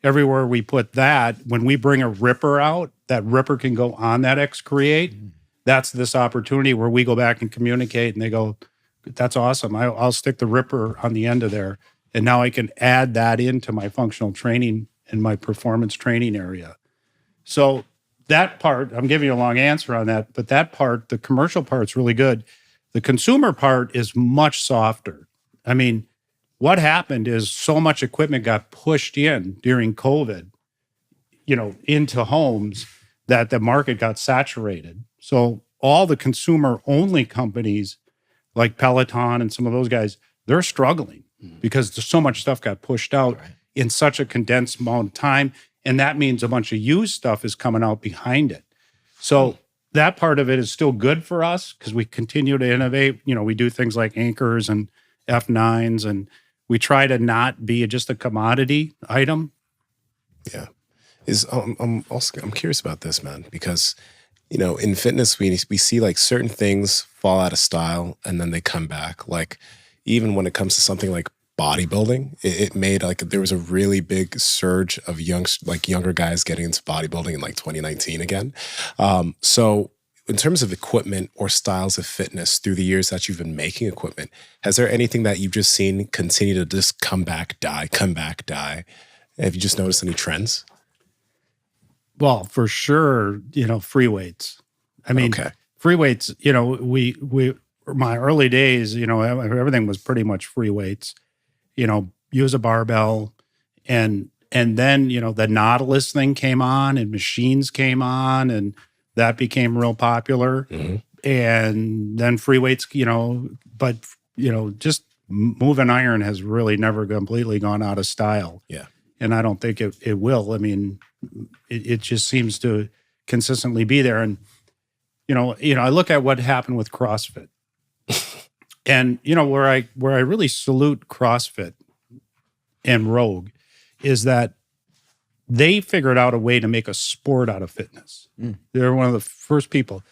Everywhere we put that, when we bring a ripper out, that ripper can go on that X Create. Mm-hmm. That's this opportunity where we go back and communicate and they go, that's awesome. I'll stick the ripper on the end of there. And now I can add that into my functional training and my performance training area. So that part, I'm giving you a long answer on that, but that part, the commercial part's really good. The consumer part is much softer. I mean, what happened is so much equipment got pushed in during COVID, into homes that the market got saturated. So all the consumer-only companies like Peloton and some of those guys, they're struggling because there's so much stuff got pushed out in such a condensed amount of time. And that means a bunch of used stuff is coming out behind it. So that part of it is still good for us because we continue to innovate. We do things like anchors and F9s, and we try to not be just a commodity item. Yeah. I'm curious about this, man, because, in fitness, we see like certain things fall out of style and then they come back. Like even when it comes to something like bodybuilding, it made like there was a really big surge of younger guys getting into bodybuilding in like 2019 again. So in terms of equipment or styles of fitness through the years that you've been making equipment, has there anything that you've just seen continue to just come back, die? Have you just noticed any trends? Well, for sure, free weights. I mean, free weights, we my early days, everything was pretty much free weights. Use a barbell, and then the Nautilus thing came on, and machines came on, and that became real popular. Mm-hmm. And then free weights, but just moving iron has really never completely gone out of style. Yeah, and I don't think it will. I mean, it just seems to consistently be there. And I look at what happened with CrossFit. And, where I really salute CrossFit and Rogue is that they figured out a way to make a sport out of fitness. Mm. They're one of the first people.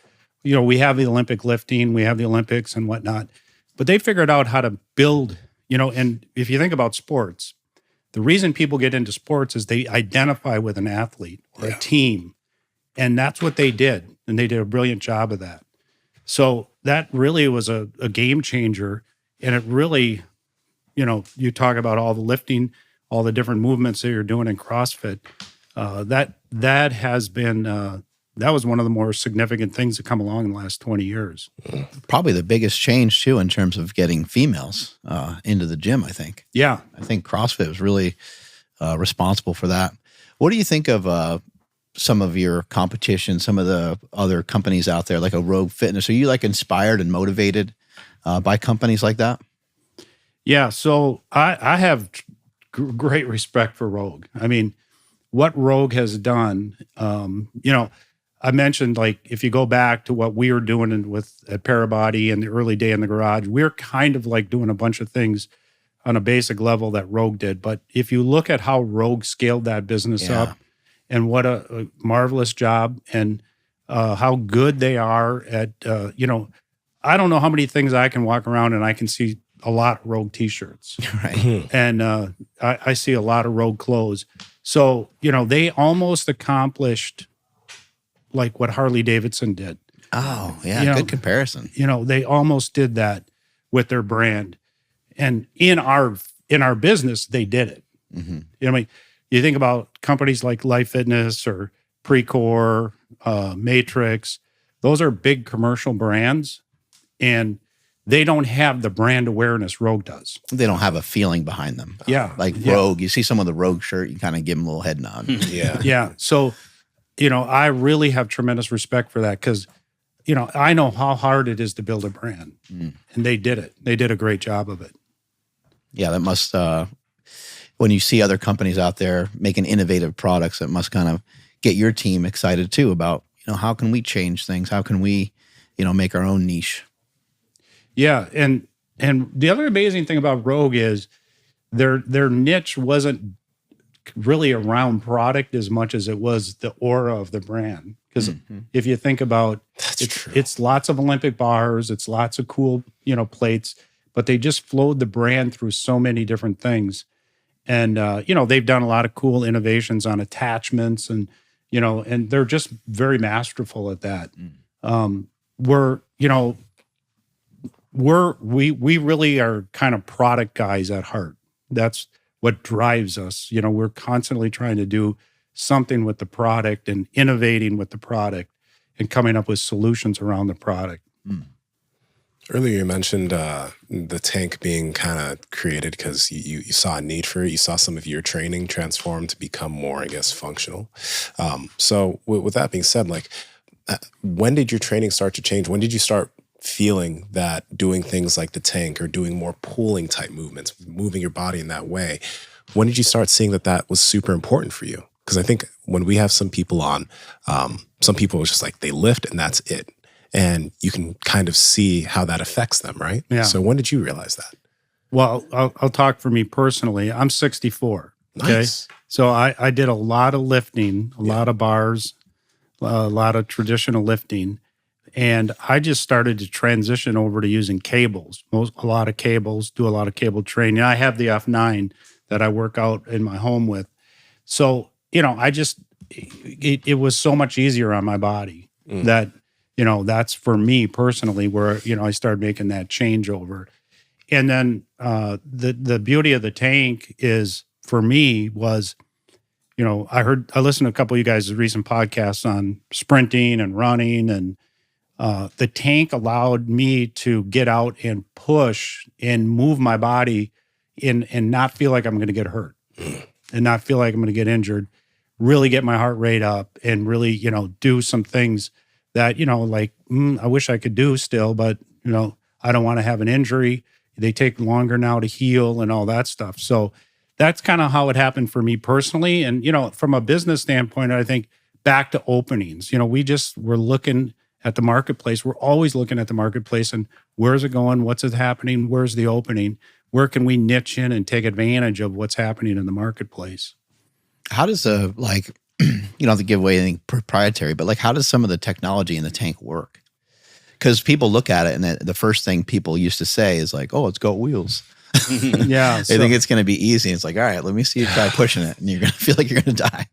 We have the Olympic lifting, we have the Olympics and whatnot, but they figured out how to build, and if you think about sports, the reason people get into sports is they identify with an athlete or a team. And that's what they did. And they did a brilliant job of that. So that really was a game changer. And it really, you talk about all the lifting, all the different movements that you're doing in CrossFit. That has been, that was one of the more significant things that come along in the last 20 years. Probably the biggest change too, in terms of getting females into the gym, I think. Yeah. I think CrossFit was really responsible for that. What do you think of some of your competition, some of the other companies out there, like a Rogue Fitness? Are you like inspired and motivated by companies like that? Yeah, so I have great respect for Rogue. I mean, what Rogue has done, I mentioned, like, if you go back to what we were doing at Parabody in the early day in the garage, we're kind of like doing a bunch of things on a basic level that Rogue did. But if you look at how Rogue scaled that business up, and what a marvelous job, and how good they are at, I don't know how many things I can walk around and I can see a lot of Rogue t-shirts. Right. And I see a lot of Rogue clothes. So, they almost accomplished like what Harley Davidson did. Oh, yeah. Good comparison. They almost did that with their brand. And in our business, they did it. I mean, you think about companies like Life Fitness or Precor, Matrix, those are big commercial brands, and they don't have the brand awareness Rogue does. They don't have a feeling behind them. Yeah. Like Rogue, you see someone with a Rogue shirt, you kind of give them a little head nod. Yeah. So, I really have tremendous respect for that because, I know how hard it is to build a brand, and they did it. They did a great job of it. Yeah, that must, when you see other companies out there making innovative products, it must kind of get your team excited too about, how can we change things? How can we, make our own niche? Yeah. And the other amazing thing about Rogue is their niche wasn't really around product as much as it was the aura of the brand. Because if you think about it's lots of Olympic bars, it's lots of cool, plates, but they just flowed the brand through so many different things. And, they've done a lot of cool innovations on attachments and they're just very masterful at that. We really are kind of product guys at heart. That's what drives us. We're constantly trying to do something with the product and innovating with the product and coming up with solutions around the product. Earlier, you mentioned the tank being kind of created because you saw a need for it. You saw some of your training transform to become more, I guess, functional. So with that being said, like, when did your training start to change? When did you start feeling that doing things like the tank or doing more pulling type movements, moving your body in that way, when did you start seeing that was super important for you? Because I think when we have some people on, some people are just like, they lift and that's it. And you can kind of see how that affects them, right? Yeah. So when did you realize that? Well, I'll talk for me personally. I'm 64. Okay. Nice. So I did a lot of lifting, a lot of bars, a lot of traditional lifting. And I just started to transition over to using cables, a lot of cables, do a lot of cable training. I have the F9 that I work out in my home with. So, it was so much easier on my body that, that's for me personally where, I started making that changeover. And then the beauty of the tank is, for me, was, I listened to a couple of you guys' recent podcasts on sprinting and running, and the tank allowed me to get out and push and move my body and not feel like I'm going to get hurt and not feel like I'm going to get injured, really get my heart rate up and really, do some things that, I wish I could do still, but, I don't want to have an injury. They take longer now to heal and all that stuff. So that's kind of how it happened for me personally. And, from a business standpoint, I think back to openings, we're looking at the marketplace. We're always looking at the marketplace and where's it going? What's it happening? Where's the opening? Where can we niche in and take advantage of what's happening in the marketplace? How does you don't have to give away anything proprietary, but how does some of the technology in the tank work? Because people look at it and the first thing people used to say is like, oh, it's got wheels. Yeah. They think it's going to be easy. It's like, all right, let me see you try pushing it. And you're going to feel like you're going to die.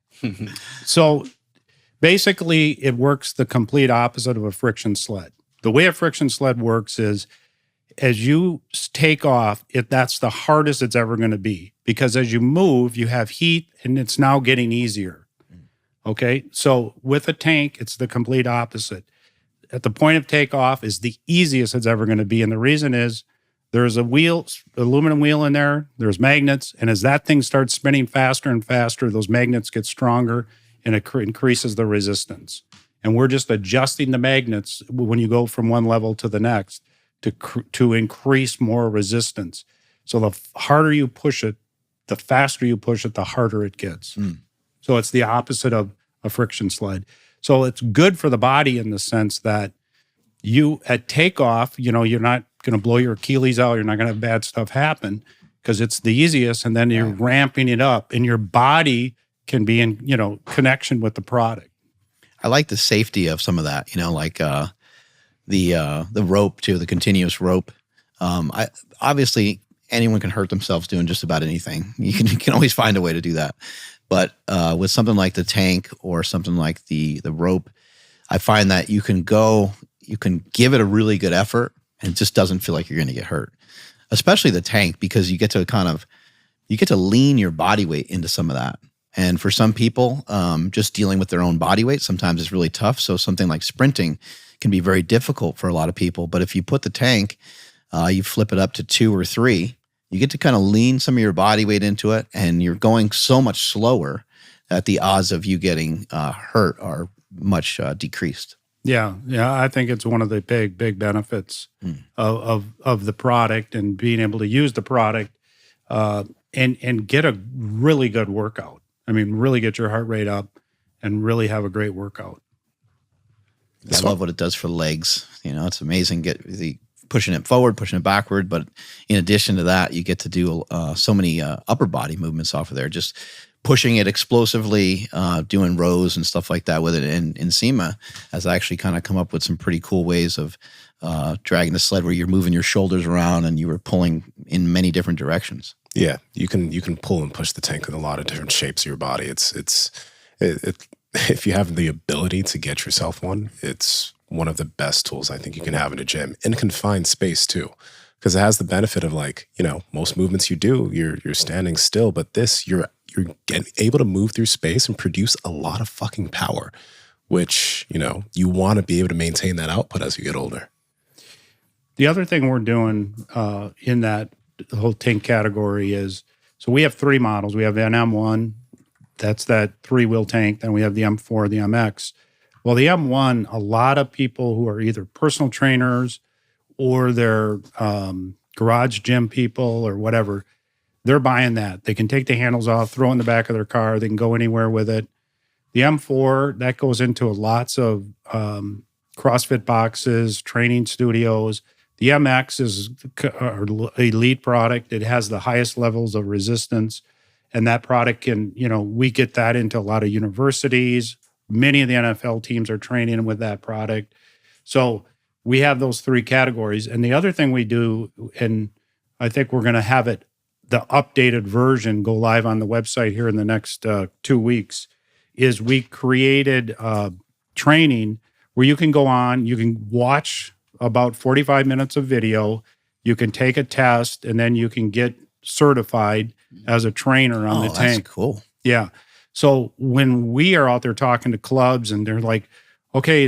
So basically it works the complete opposite of a friction sled. The way a friction sled works is as you take off, that's the hardest it's ever going to be because as you move, you have heat and it's now getting easier. Okay. So with a tank, it's the complete opposite. At the point of takeoff is the easiest it's ever going to be. And the reason is There's a wheel, aluminum wheel in there. There's magnets. And as that thing starts spinning faster and faster, those magnets get stronger and it increases the resistance. And we're just adjusting the magnets when you go from one level to the next to increase more resistance. So the harder you push it, the faster you push it, the harder it gets. So it's the opposite of a friction sled. So it's good for the body in the sense that you, at takeoff, you're not going to blow your Achilles out. You're not going to have bad stuff happen because it's the easiest. And then you're ramping it up and your body can be in, connection with the product. I like the safety of some of that, like the rope too, the continuous rope. Obviously anyone can hurt themselves doing just about anything. You can always find a way to do that. But with something like the tank or something like the rope, I find that you can give it a really good effort and it just doesn't feel like you're going to get hurt. Especially the tank, because you get to lean your body weight into some of that. And for some people, just dealing with their own body weight sometimes is really tough. So something like sprinting can be very difficult for a lot of people. But if you put the tank, you flip it up to 2 or 3, you get to kind of lean some of your body weight into it, and you're going so much slower that the odds of you getting hurt are much decreased. Yeah, I think it's one of the big benefits of the product and being able to use the product and get a really good workout. I mean, really get your heart rate up and really have a great workout. I love what it does for legs. It's amazing. Pushing it forward, pushing it backward. But in addition to that, you get to do so many upper body movements off of there. Just pushing it explosively, doing rows and stuff like that with it. And Nsima has actually kind of come up with some pretty cool ways of dragging the sled where you're moving your shoulders around and you were pulling in many different directions. Yeah, you can pull and push the tank in a lot of different shapes of your body. If you have the ability to get yourself one, it's one of the best tools I think you can have in a gym, in confined space too, because it has the benefit of most movements you do, you're standing still, but this you're able to move through space and produce a lot of fucking power, which you want to be able to maintain that output as you get older. The other thing we're doing in that whole tank category is, so we have 3 models. We have an M1, that's that 3-wheel tank. Then we have the M4, the MX. Well, the M1, a lot of people who are either personal trainers or they're garage gym people or whatever, they're buying that. They can take the handles off, throw it in the back of their car. They can go anywhere with it. The M4, that goes into lots of CrossFit boxes, training studios. The MX is an elite product. It has the highest levels of resistance. And that product can, we get that into a lot of universities. Many of the NFL teams are training with that product. So we have those 3 categories. And the other thing we do, and I think we're going to have it, the updated version, go live on the website here in the next 2 weeks, is we created training where you can go on, you can watch about 45 minutes of video, you can take a test, and then you can get certified as a trainer on the tank. That's cool. Yeah. So when we are out there talking to clubs and they're like, okay,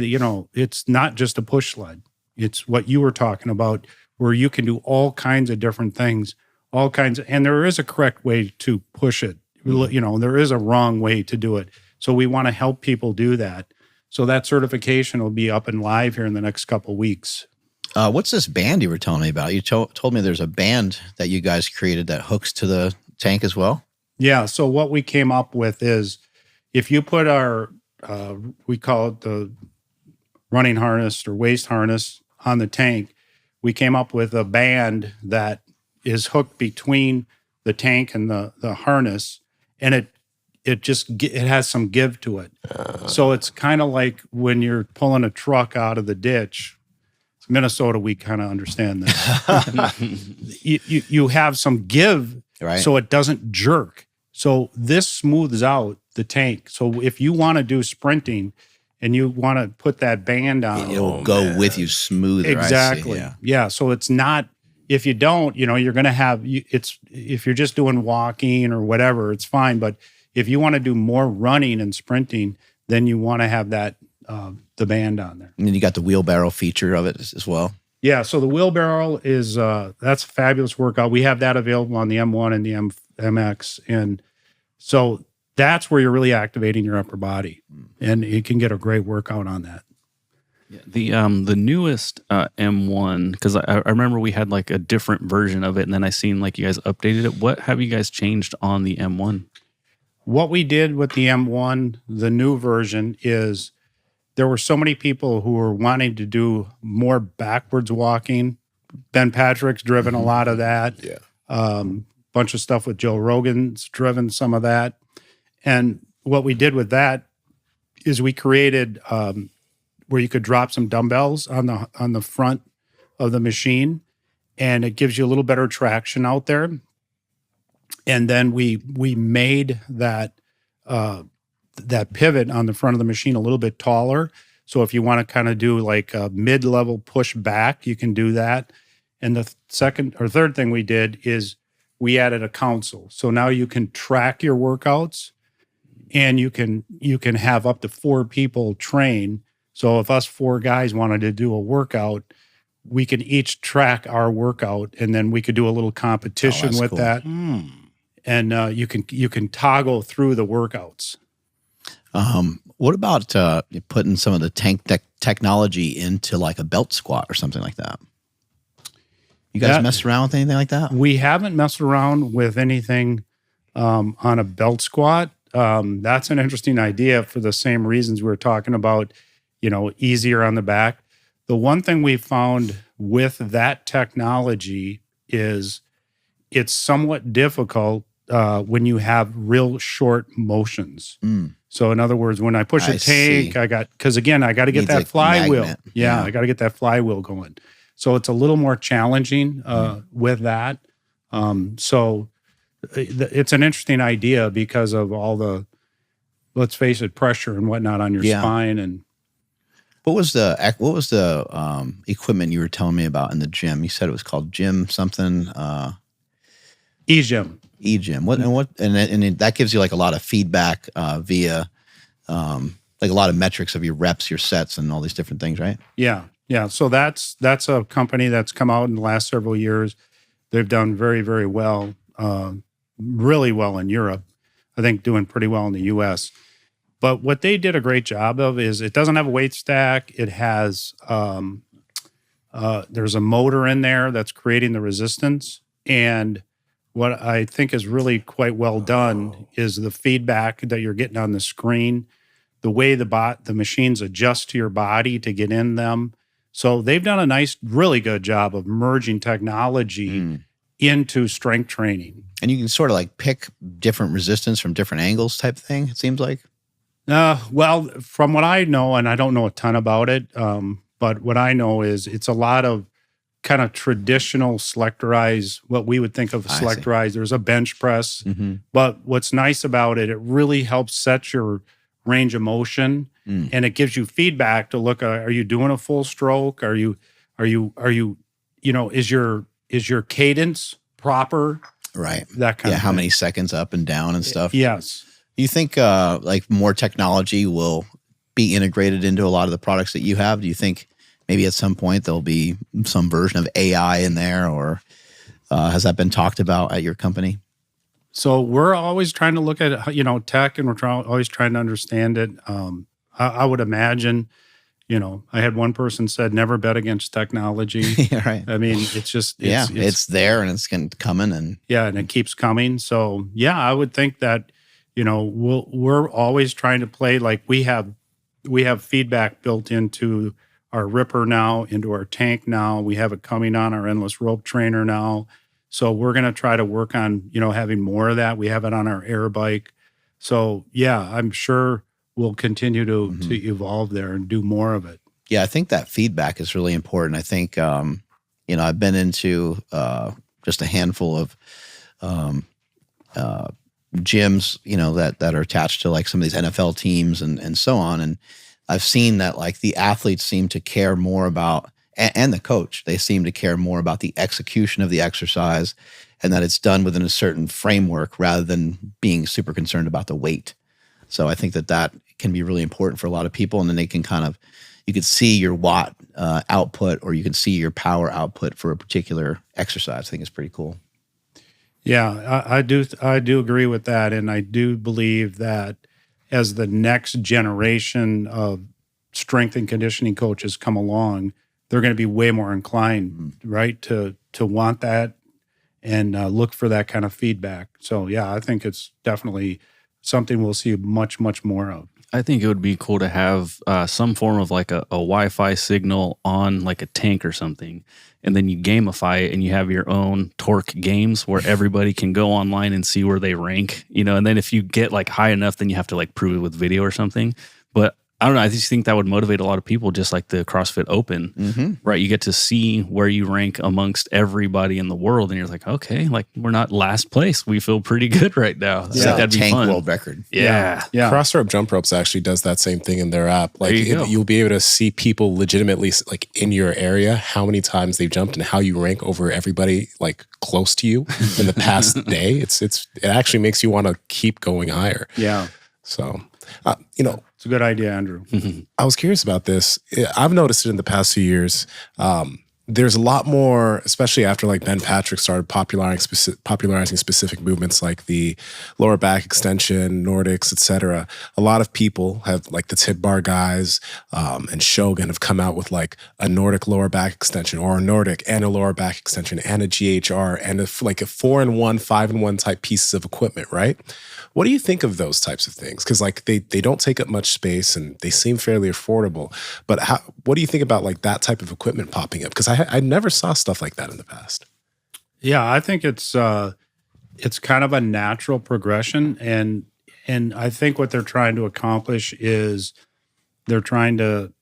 it's not just a push sled. It's what you were talking about, where you can do all kinds of different things, and there is a correct way to push it. There is a wrong way to do it. So we want to help people do that. So that certification will be up and live here in the next couple of weeks. What's this band you were telling me about? You told me there's a band that you guys created that hooks to the tank as well? Yeah. So what we came up with is, if you put our, we call it the running harness or waist harness on the tank, we came up with a band that is hooked between the tank and the harness, and it has some give to it. So it's kind of like when you're pulling a truck out of the ditch. Minnesota, we kind of understand this. you have some give, right, so it doesn't jerk. So this smooths out the tank. So if you want to do sprinting and you want to put that band on, it'll go with you smoother. Exactly. Yeah. So it's not, if you don't, you're going to have, if you're just doing walking or whatever, it's fine. But if you want to do more running and sprinting, then you want to have that, the band on there. And then you got the wheelbarrow feature of it as well. Yeah, so the wheelbarrow is that's a fabulous workout. We have that available on the M1 and the MX, and so that's where you're really activating your upper body, and you can get a great workout on that. Yeah, the newest M1, because I remember we had like a different version of it, and then I seen like you guys updated it. What have you guys changed on the M1? What we did with the M1, the new version, is there were so many people who were wanting to do more backwards walking. Ben Patrick's driven a lot of that. Yeah. Bunch of stuff with Joe Rogan's driven some of that. And what we did with that is we created where you could drop some dumbbells on the front of the machine, and it gives you a little better traction out there. And then we made that pivot on the front of the machine a little bit taller. So if you want to kind of do like a mid-level push back, you can do that. And the second or third thing we did is we added a console. So now you can track your workouts, and you can have up to 4 people train. So if us 4 guys wanted to do a workout, we could each track our workout, and then we could do a little competition with cool. that. And you can toggle through the workouts. What about putting some of the tank technology into like a belt squat or something like that? You guys messed around with anything like that? We haven't messed around with anything on a belt squat. That's an interesting idea for the same reasons we were talking about, easier on the back. The one thing we found with that technology is it's somewhat difficult when you have real short motions. So in other words, when I push a tank, because again, I got to get that flywheel. Yeah, I got to get that flywheel going. So it's a little more challenging with that. So it's an interesting idea because of all the, let's face it, pressure and whatnot on your spine. And what was the equipment you were telling me about in the gym? You said it was called gym something. eGym. eGym. And that gives you like a lot of feedback via like a lot of metrics of your reps, your sets, and all these different things, right? Yeah. So that's a company that's come out in the last several years. They've done very, very well, really well in Europe. I think doing pretty well in the U.S. But what they did a great job of is it doesn't have a weight stack. It has there's a motor in there that's creating the resistance. And what I think is really quite well done is the feedback that you're getting on the screen, the way the machines adjust to your body to get in them. So they've done a nice, really good job of merging technology into strength training. And you can sort of like pick different resistance from different angles type thing, it seems like. Well, from what I know, and I don't know a ton about it, but what I know is it's a lot of kind of traditional selectorized, what we would think of as selectorized. There's a bench press, but what's nice about it, it really helps set your range of motion, and it gives you feedback to look. Are you doing a full stroke? Are you? Is your cadence proper? Right. That kind of how thing. many seconds up and down and stuff. Yes. Do you think like more technology will be integrated into a lot of the products that you have? Do you think maybe at some point there'll be some version of AI in there, or has that been talked about at your company? So we're always trying to look at, tech, and we're always trying to understand it. I would imagine, I had one person said, never bet against technology. Yeah, right. I mean, it's just, it's there and it's coming. And it keeps coming. So I would think that, we're always trying to play, like we have feedback built into our ripper now, into our tank now. We have it coming on our endless rope trainer now. So we're going to try to work on, having more of that. We have it on our air bike. So I'm sure we'll continue to evolve there and do more of it. Yeah, I think that feedback is really important. I think, I've been into just a handful of gyms, that are attached to like some of these NFL teams and so on. And I've seen that like the athletes seem to care more about, and the coach, they seem to care more about the execution of the exercise and that it's done within a certain framework rather than being super concerned about the weight. So I think that can be really important for a lot of people, and then they can kind of, you could see your watt output, or you can see your power output for a particular exercise. I think it's pretty cool. Yeah, I do agree with that, and I do believe that as the next generation of strength and conditioning coaches come along, they're going to be way more inclined, right, to want that and look for that kind of feedback. So yeah, I think it's definitely something we'll see much more of. I think it would be cool to have some form of like a Wi-Fi signal on like a tank or something, and then you gamify it and you have your own torque games where everybody can go online and see where they rank, and then if you get like high enough, then you have to like prove it with video or something. But I don't know. I just think that would motivate a lot of people, just like the CrossFit Open, right? You get to see where you rank amongst everybody in the world, and you're like, okay, like we're not last place. We feel pretty good right now. I think that'd be tank fun. world record. Yeah. Cross Rope Jump Ropes actually does that same thing in their app. Like you'll be able to see people legitimately like in your area, how many times they've jumped and how you rank over everybody like close to you in the past day. It actually makes you want to keep going higher. Yeah. So, It's a good idea, Andrew. I was curious about this. I've noticed it in the past few years. There's a lot more, especially after like Ben Patrick started popularizing specific movements like the lower back extension, Nordics, etc. A lot of people have, like the tip bar guys and Shogun, have come out with like a Nordic lower back extension, or a Nordic and a lower back extension and a GHR and like a 4-in-1, 5-in-1 type pieces of equipment, right? What do you think of those types of things? Because like they don't take up much space and they seem fairly affordable. But what do you think about like that type of equipment popping up? Because I never saw stuff like that in the past. Yeah, I think it's kind of a natural progression, and I think what they're trying to accomplish is they're trying to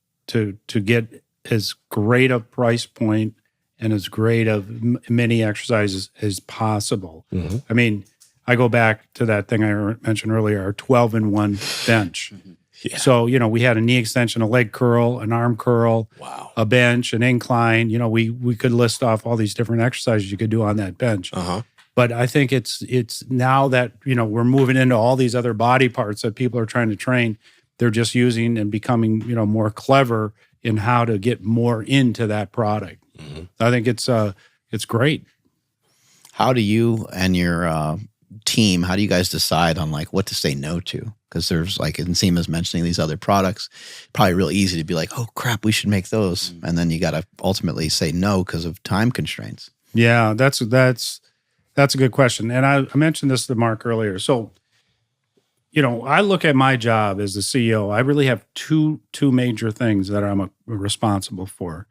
get as great a price point and as great of many exercises as possible. I mean, I go back to that thing I mentioned earlier, our 12-in-1 bench. Yeah. So, we had a knee extension, a leg curl, an arm curl, a bench, an incline. We could list off all these different exercises you could do on that bench. But I think it's now that, we're moving into all these other body parts that people are trying to train, they're just using and becoming, more clever in how to get more into that product. I think it's great. How do you and your team, how do you guys decide on like what to say no to? Because there's like Nsima's mentioning these other products, probably real easy to be like, oh crap, we should make those. And then you got to ultimately say no because of time constraints. Yeah, that's a good question. And I mentioned this to Mark earlier. So, I look at my job as the CEO. I really have two major things that I'm responsible for.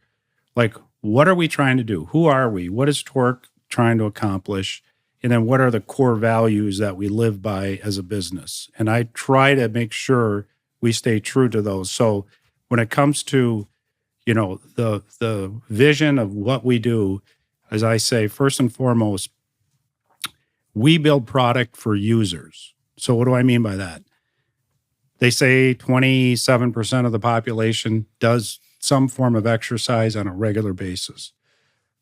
Like, what are we trying to do? Who are we? What is Torque trying to accomplish? And then what are the core values that we live by as a business? And I try to make sure we stay true to those. So when it comes to, the vision of what we do, as I say, first and foremost, we build product for users. So what do I mean by that? They say 27% of the population does some form of exercise on a regular basis.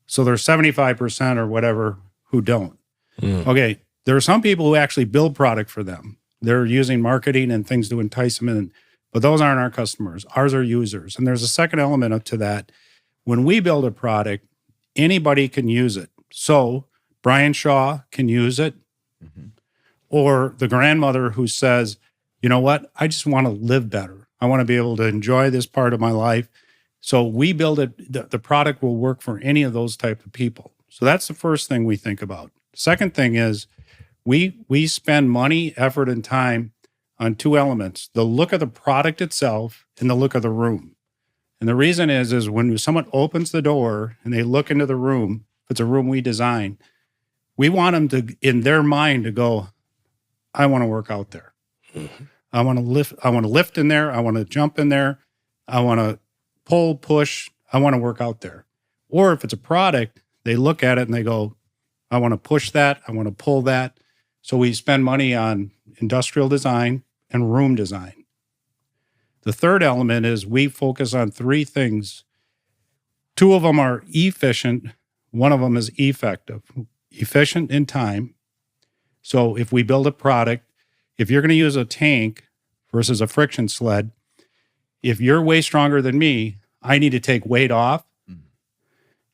So there's 75% or whatever who don't. Okay, there are some people who actually build product for them. They're using marketing and things to entice them in, but those aren't our customers. Ours are users. And there's a second element to that. When we build a product, anybody can use it. So Brian Shaw can use it, or the grandmother who says, you know what, I just want to live better. I want to be able to enjoy this part of my life. So we build it, the product will work for any of those type of people. So that's the first thing we think about. Second thing is we spend money, effort, and time on two elements: the look of the product itself and the look of the room. And the reason is when someone opens the door and they look into the room, if it's a room we design, we want them to, in their mind, to go, I want to work out there. I want to lift in there. I want to jump in there. I want to pull, push. I want to work out there. Or if it's a product, they look at it and they go, I want to push that. I want to pull that. So we spend money on industrial design and room design. The third element is we focus on three things. Two of them are efficient. One of them is effective. Efficient in time. So if we build a product, if you're going to use a tank versus a friction sled, If you're way stronger than me, I need to take weight off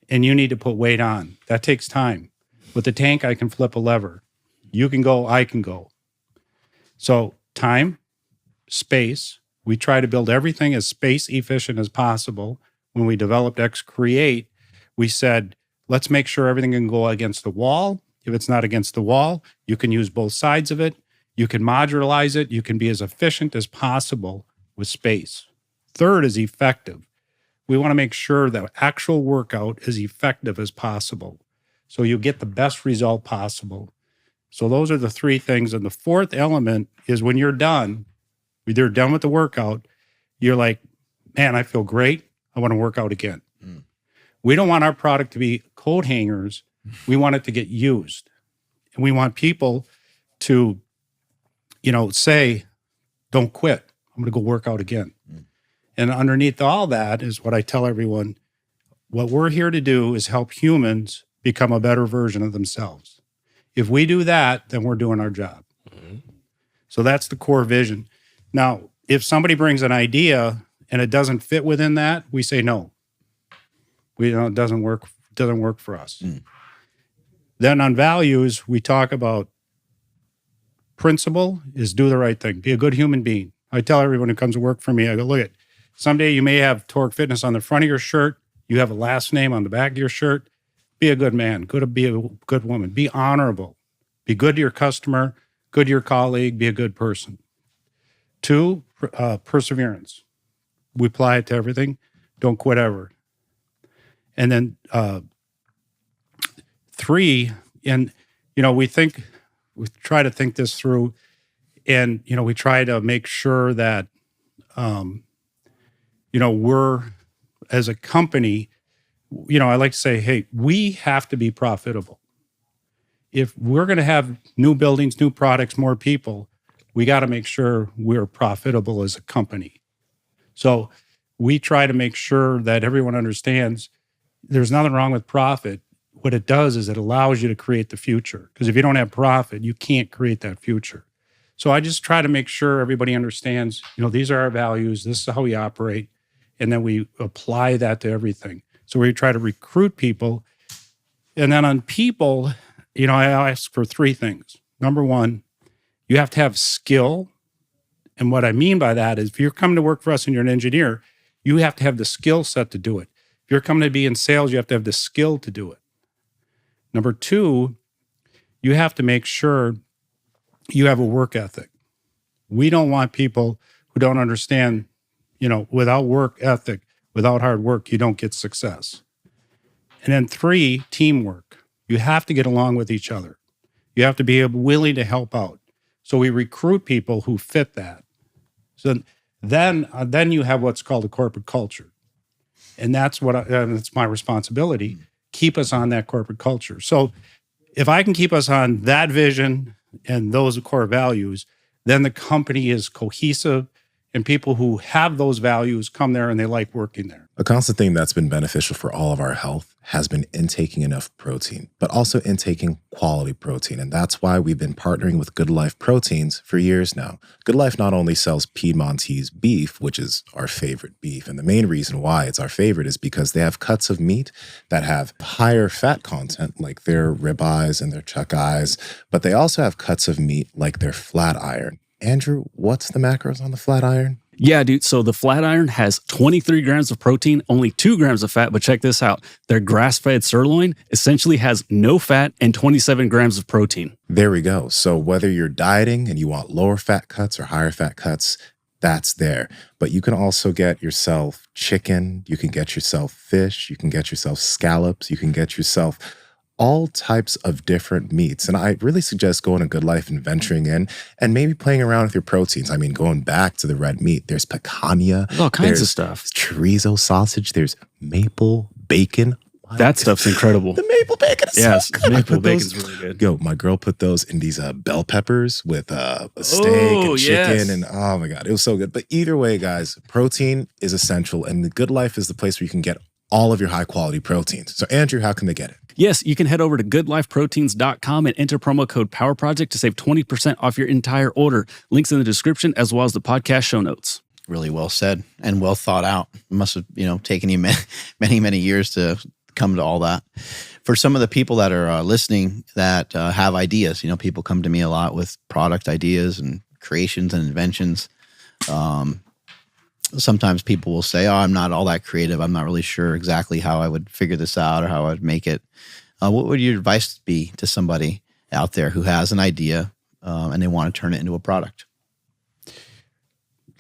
and you need to put weight on. That takes time. With the tank, I can flip a lever. You can go, I can go. So time, space, we try to build everything as space efficient as possible. When we developed X-Create, we said, let's make sure everything can go against the wall. If it's not against the wall, you can use both sides of it. You can modularize it. You can be as efficient as possible with space. Third is effective. We want to make sure that actual workout is effective as possible, so you get the best result possible. So those are the three things. And the fourth element is when you're done, you're done with the workout, you're like, man, I feel great. I want to work out again. We don't want our product to be coat hangers. We want it to get used. And we want people to, say, don't quit. I'm going to go work out again. And underneath all that is what I tell everyone. What we're here to do is help humans become a better version of themselves. If we do that, then we're doing our job. So that's the core vision. Now, if somebody brings an idea and it doesn't fit within that, we say no. It doesn't work for us. Then on values, we talk about principle is do the right thing. Be a good human being. I tell everyone who comes to work for me, I go, look, someday you may have Torque Fitness on the front of your shirt. You have a last name on the back of your shirt. Be a good man. Be a good woman. Be honorable. Be good to your customer, good to your colleague. Be a good person. 2, perseverance. We apply it to everything. Don't quit ever. And then 3, and we try to think this through, and we try to make sure that we're, as a company, I like to say, hey, we have to be profitable. If we're going to have new buildings, new products, more people, we got to make sure we're profitable as a company. So we try to make sure that everyone understands there's nothing wrong with profit. What it does is it allows you to create the future. Because if you don't have profit, you can't create that future. So I just try to make sure everybody understands, these are our values. This is how we operate. And then we apply that to everything. So we try to recruit people. And then on people, I ask for 3 things. Number 1, you have to have skill. And what I mean by that is if you're coming to work for us and you're an engineer, you have to have the skill set to do it. If you're coming to be in sales, you have to have the skill to do it. Number 2, you have to make sure you have a work ethic. We don't want people who don't understand, without work ethic, without hard work, you don't get success. And then 3, teamwork. You have to get along with each other. You have to be willing to help out. So we recruit people who fit that. So then you have what's called a corporate culture. And that's that's my responsibility. Keep us on that corporate culture. So if I can keep us on that vision and those core values, then the company is cohesive and people who have those values come there and they like working there. A constant thing that's been beneficial for all of our health has been intaking enough protein, but also intaking quality protein. And that's why we've been partnering with Good Life Proteins for years now. Good Life not only sells Piedmontese beef, which is our favorite beef, and the main reason why it's our favorite is because they have cuts of meat that have higher fat content, like their ribeyes and their chuck eyes, but they also have cuts of meat like their flat iron. Andrew, what's the macros on the flat iron? Yeah, dude. So the flat iron has 23 grams of protein, only 2 grams of fat. But check this out. Their grass-fed sirloin essentially has no fat and 27 grams of protein. There we go. So whether you're dieting and you want lower fat cuts or higher fat cuts, that's there. But you can also get yourself chicken. You can get yourself fish. You can get yourself scallops. You can get yourself all types of different meats. And I really suggest going to Good Life and venturing in and maybe playing around with your proteins. I mean, going back to the red meat, there's picanha. There's all kinds of stuff. Chorizo sausage. There's maple bacon. That stuff's incredible. The maple bacon is so good. Maple bacon's really good. Yo, my girl put those in these bell peppers with a steak and chicken. And oh my God, it was so good. But either way, guys, protein is essential. And the Good Life is the place where you can get all of your high quality proteins. So Andrew, how can they get it? Yes, you can head over to goodlifeproteins.com and enter promo code POWERPROJECT to save 20% off your entire order. Links in the description as well as the podcast show notes. Really well said and well thought out. It must have, taken you many years to come to all that. For some of the people that are listening that have ideas, people come to me a lot with product ideas and creations and inventions. Sometimes people will say, "Oh, I'm not all that creative. I'm not really sure exactly how I would figure this out or how I would make it." What would your advice be to somebody out there who has an idea and they want to turn it into a product?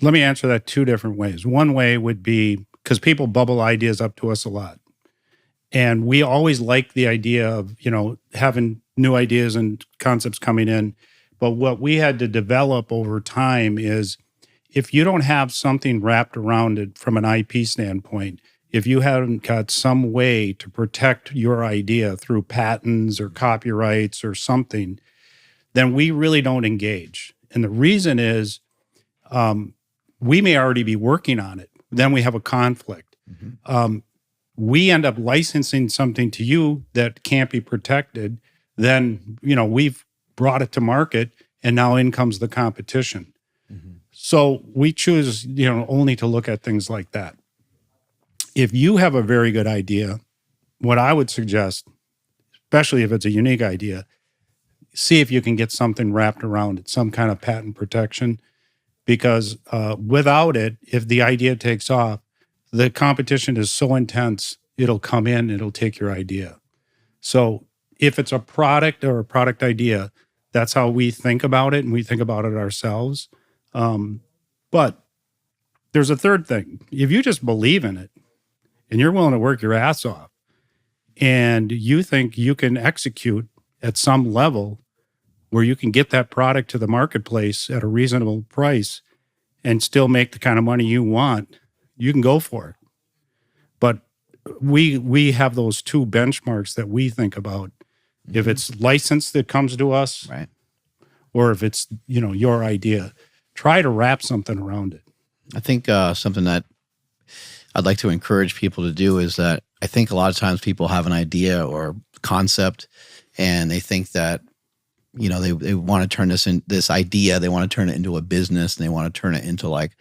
Let me answer that two different ways. One way would be, because people bubble ideas up to us a lot. And we always like the idea of, having new ideas and concepts coming in. But what we had to develop over time is, if you don't have something wrapped around it from an IP standpoint, if you haven't got some way to protect your idea through patents or copyrights or something, then we really don't engage. And the reason is, we may already be working on it. Then we have a conflict. Mm-hmm. We end up licensing something to you that can't be protected. Then, we've brought it to market, and now in comes the competition. Mm-hmm. So we choose, only to look at things like that. If you have a very good idea, what I would suggest, especially if it's a unique idea, see if you can get something wrapped around it, some kind of patent protection. Because without it, if the idea takes off, the competition is so intense, it'll come in, it'll take your idea. So if it's a product or a product idea, that's how we think about it, and we think about it ourselves. But there's a third thing. If you just believe in it and you're willing to work your ass off and you think you can execute at some level where you can get that product to the marketplace at a reasonable price and still make the kind of money you want, you can go for it. But we have those two benchmarks that we think about. Mm-hmm. If it's license that comes to us, right, or if it's, your idea, try to wrap something around it. I think something that I'd like to encourage people to do is that I think a lot of times people have an idea or concept and they think that, they want to turn this idea, they want to turn it into a business, and they want to turn it into like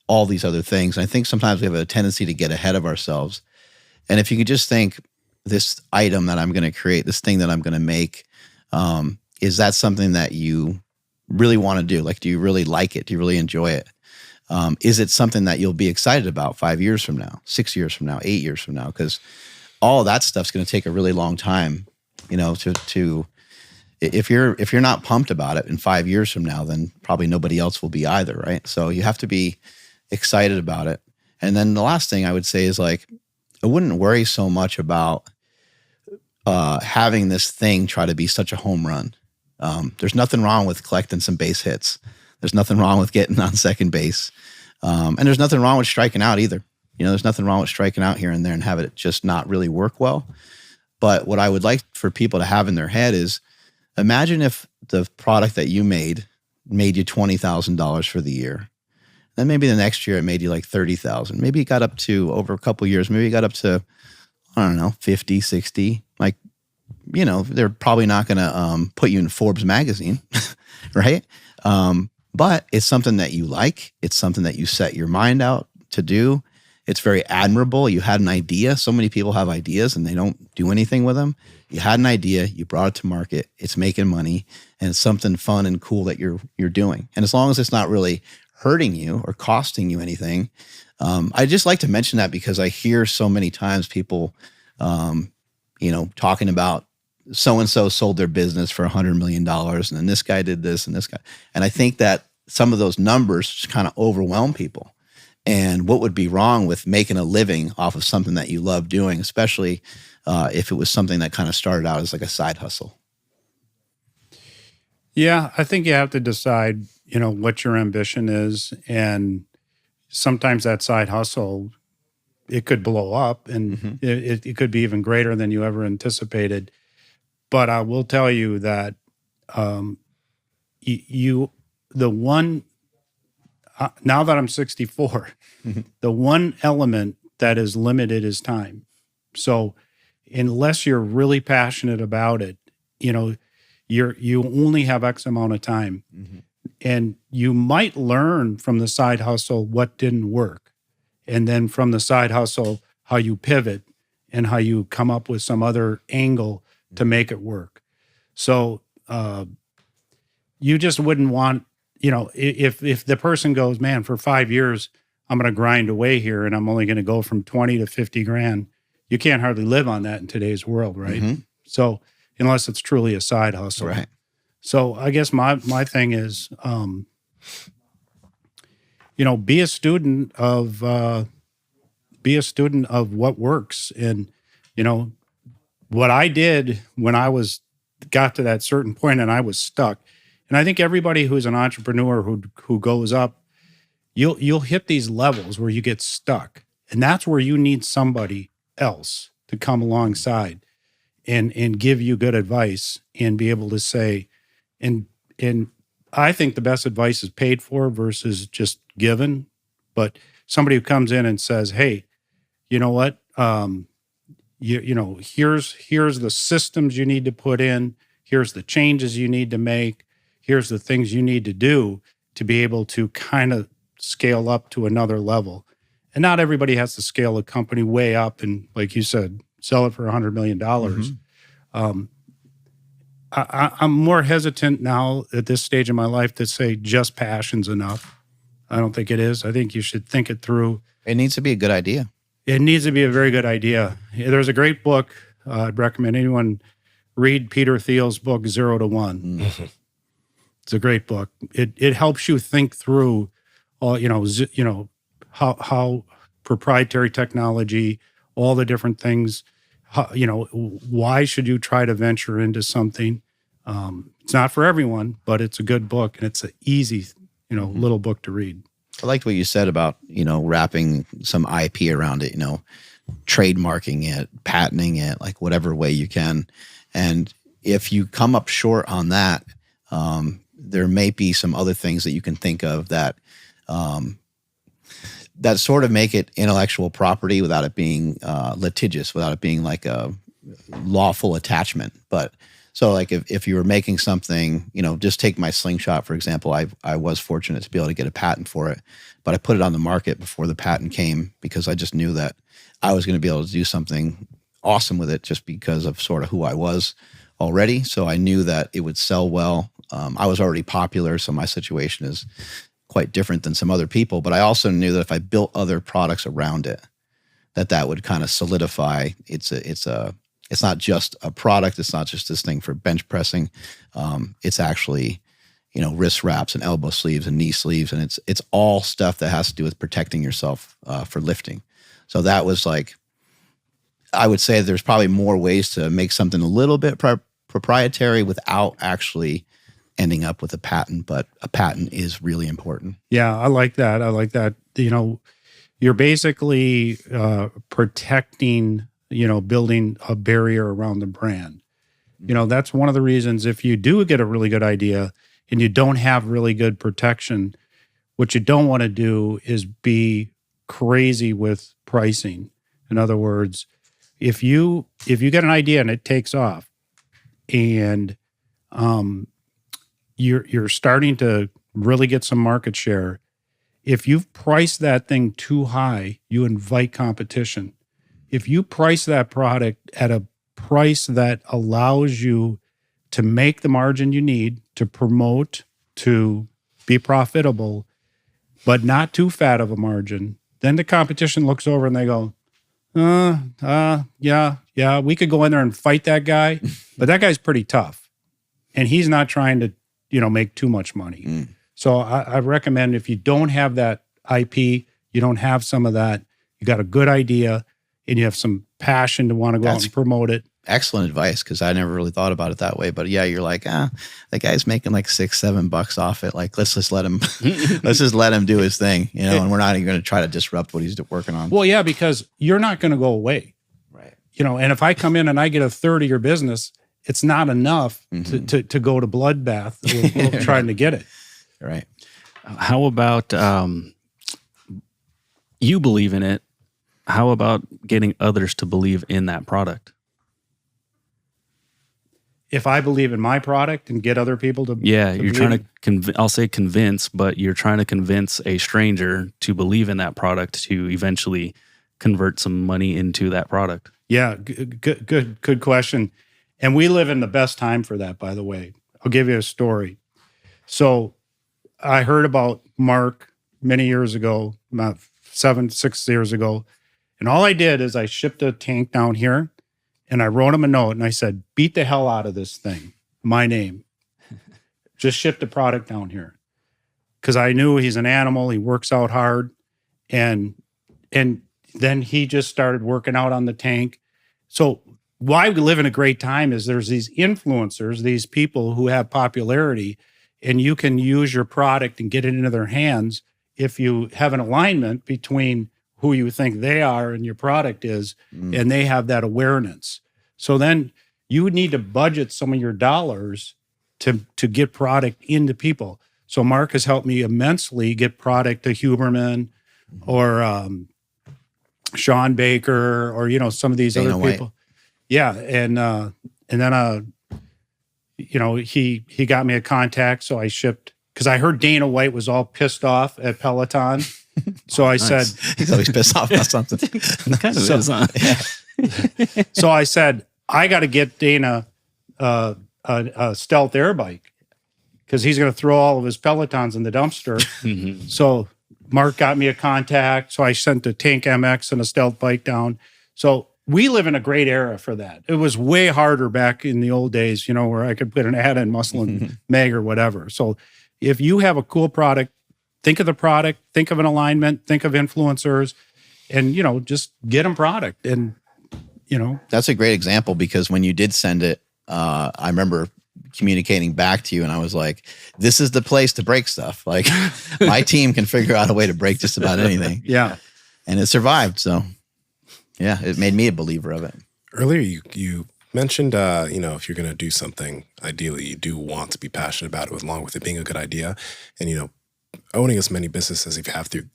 all these other things. And I think sometimes we have a tendency to get ahead of ourselves. And if you could just think, this item that I'm going to create, this thing that I'm going to make, is that something that you really want to do? Like, do you really like it? Do you really enjoy it? Is it something that you'll be excited about 5 years from now, 6 years from now, 8 years from now? Because all of that stuff's going to take a really long time, to if you're not pumped about it in 5 years from now, then probably nobody else will be either, right? So you have to be excited about it. And then the last thing I would say is, like, I wouldn't worry so much about having this thing try to be such a home run. There's nothing wrong with collecting some base hits. There's nothing wrong with getting on second base. And there's nothing wrong with striking out either. There's nothing wrong with striking out here and there and having it just not really work well. But what I would like for people to have in their head is, imagine if the product that you made you $20,000 for the year. Then maybe the next year it made you like $30,000. Maybe it got up to, over a couple of years, maybe it got up to, I don't know, 50, 60. Like, they're probably not going to put you in Forbes magazine, right? But it's something that you like. It's something that you set your mind out to do. It's very admirable. You had an idea. So many people have ideas and they don't do anything with them. You had an idea. You brought it to market. It's making money, and it's something fun and cool that you're doing. And as long as it's not really hurting you or costing you anything, I just like to mention that because I hear so many times people, talking about so-and-so sold their business for $100 million, and then this guy did this and this guy. And I think that some of those numbers just kind of overwhelm people. And what would be wrong with making a living off of something that you love doing, especially if it was something that kind of started out as like a side hustle? Yeah, I think you have to decide, what your ambition is. And sometimes that side hustle, it could blow up, and mm-hmm. it could be even greater than you ever anticipated. But I will tell you that now that I'm 64, mm-hmm. the one element that is limited is time. So unless you're really passionate about it, you only have X amount of time. Mm-hmm. and you might learn from the side hustle what didn't work, and then from the side hustle how you pivot and how you come up with some other angle to make it work. So you just wouldn't want, if the person goes, man, for 5 years I'm going to grind away here and I'm only going to go from 20 to 50 grand, you can't hardly live on that in today's world, right? Mm-hmm. So unless it's truly a side hustle. Right. So I guess my thing is, be a student of what works. And, what I did when I got to that certain point and I was stuck. And I think everybody who's an entrepreneur who goes up, you'll hit these levels where you get stuck. And that's where you need somebody else to come alongside and give you good advice and be able to say, and I think the best advice is paid for versus just given. But somebody who comes in and says, hey, you know what? Here's the systems you need to put in. Here's the changes you need to make. Here's the things you need to do to be able to kind of scale up to another level. And not everybody has to scale a company way up and, like you said, sell it for $100 million. Mm-hmm. I'm more hesitant now at this stage in my life to say just passion's enough. I don't think it is. I think you should think it through. It needs to be a good idea. It needs to be a very good idea. There's a great book. I'd recommend anyone read Peter Thiel's book, 0 to 1. Mm-hmm. It's a great book. It helps you think through all, how proprietary technology, all the different things, why should you try to venture into something? It's not for everyone, but it's a good book and it's an easy, little book to read. I liked what you said about, wrapping some IP around it, trademarking it, patenting it, like whatever way you can. And if you come up short on that, there may be some other things that you can think of that that sort of make it intellectual property without it being litigious, without it being like a lawful attachment. But so like if you were making something, just take my slingshot, for example, I was fortunate to be able to get a patent for it, but I put it on the market before the patent came because I just knew that I was going to be able to do something awesome with it just because of sort of who I was already. So I knew that it would sell well. I was already popular, so my situation is quite different than some other people, but I also knew that if I built other products around it, that would kind of solidify it's not just a product. It's not just this thing for bench pressing. It's actually, wrist wraps and elbow sleeves and knee sleeves. And it's all stuff that has to do with protecting yourself for lifting. So that was like, I would say there's probably more ways to make something a little bit proprietary without actually ending up with a patent, but a patent is really important. Yeah, I like that. You're basically protecting, building a barrier around the brand. That's one of the reasons if you do get a really good idea and you don't have really good protection, what you don't want to do is be crazy with pricing. In other words, if you get an idea and it takes off and you're starting to really get some market share, if you've priced that thing too high, you invite competition. If you price that product at a price that allows you to make the margin you need to promote, to be profitable, but not too fat of a margin, then the competition looks over and they go, yeah, we could go in there and fight that guy, but that guy's pretty tough. And he's not trying to, make too much money. Mm. So I recommend if you don't have that IP, you don't have some of that, you got a good idea, and you have some passion to want to go out and promote it. Excellent advice, because I never really thought about it that way. But yeah, you're like, that guy's making like $6-7 off it. Like, let's just let him, do his thing, and we're not even going to try to disrupt what he's working on. Well, yeah, because you're not going to go away. Right. And if I come in and I get a third of your business, it's not enough to go to bloodbath with trying to get it. Right. How about you believe in it? How about getting others to believe in that product? if I believe in my product and get other people to you're trying believe to I'll say convince, but you're trying to convince a stranger to believe in that product to eventually convert some money into that product. Yeah, good question. And we live in the best time for that, by the way. I'll give you a story. So I heard about Mark many years ago, about 6 years ago. And all I did is I shipped a tank down here and I wrote him a note and I said, beat the hell out of this thing. My name. Just ship the product down here. Because I knew he's an animal. He works out hard. And then he just started working out on the tank. So why we live in a great time is there's these influencers, these people who have popularity, and you can use your product and get it into their hands if you have an alignment between who you think they are and your product is, and they have that awareness. So then you would need to budget some of your dollars to get product into people. So Mark has helped me immensely get product to Huberman or Sean Baker or, you know, some of these Dana other White. people. Yeah. And then, you know, he got me a contact. So I shipped, because I heard Dana White was all pissed off at Peloton. So I said, He's always pissed off about something. Kind of is, huh? so I said, I got to get Dana a stealth air bike because he's going to throw all of his Pelotons in the dumpster. So Mark got me a contact. So I sent a Tank MX and a stealth bike down. So we live in a great era for that. It was way harder back in the old days, you know, where I could put an ad in Muscle and Mag or whatever. So if you have a cool product, think of the product, think of an alignment, think of influencers, and, you know, just get them product. And, you know. That's a great example because when you did send it, I remember communicating back to you and I was like, this is the place to break stuff. Like my team can figure out a way to break just about anything. Yeah. And it survived. So yeah, it made me a believer of it. Earlier, you mentioned, you know, if you're going to do something, ideally, you do want to be passionate about it, along with it being a good idea. And, you know, owning as many businesses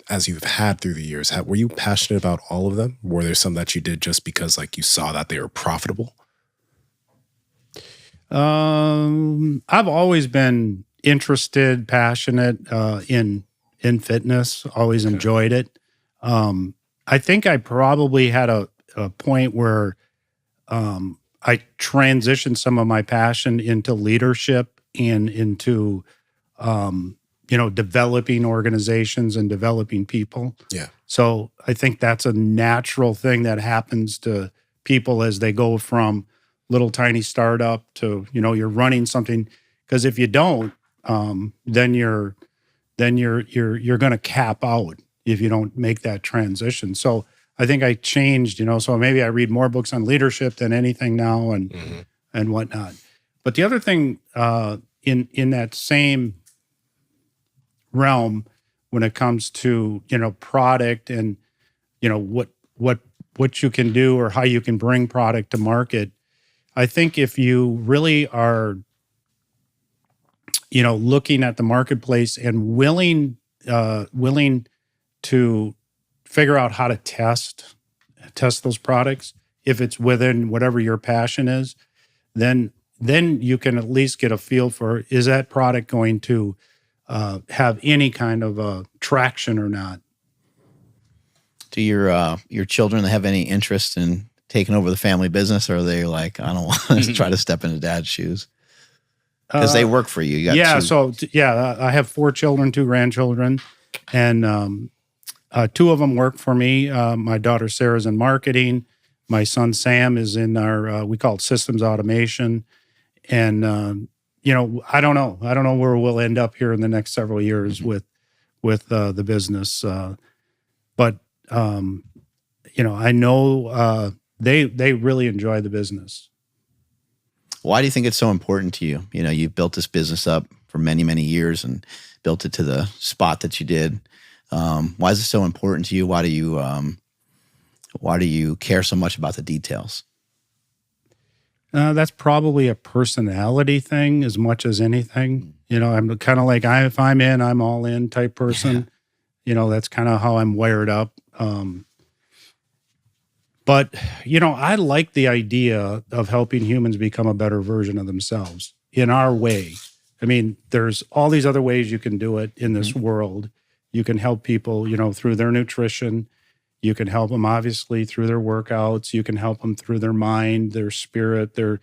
as you've had through the years, were you passionate about all of them? Were there some that you did just because, like, you saw that they were profitable? I've always been interested, passionate in fitness. Always enjoyed it. I think I probably had a point where I transitioned some of my passion into leadership and into, you know, developing organizations and developing people. Yeah. So I think that's a natural thing that happens to people as they go from little tiny startup to, you know, you're running something. Because if you don't, then you're going to cap out if you don't make that transition. So I think I changed, you know, so maybe I read more books on leadership than anything now and whatnot. But the other thing in that same realm, when it comes to, you know, product and, you know, what you can do or how you can bring product to market, I think if you really are, you know, looking at the marketplace and willing to figure out how to test those products, if it's within whatever your passion is, then you can at least get a feel for, is that product going to have any kind of traction or not? Do your children have any interest in taking over the family business, or are they like, I don't want to try to step into dad's shoes? Because they work for you. You got yeah. two. So I have 4 children, 2 grandchildren, and 2 of them work for me. My daughter Sarah's in marketing. My son Sam is in our we call it systems automation. And you know, I don't know where we'll end up here in the next several years with the business. But you know, I know they really enjoy the business. Why do you think it's so important to you? You know, you've built this business up for many, many years and built it to the spot that you did. Why is it so important to you? Why do you care so much about the details? That's probably a personality thing as much as anything. You know, I'm kind of like, if I'm in, I'm all in type person. You know, that's kind of how I'm wired up. But, I like the idea of helping humans become a better version of themselves in our way. I mean, there's all these other ways you can do it in this world. You can help people, through their nutrition. You can help them, obviously, through their workouts. You can help them through their mind, their spirit, their,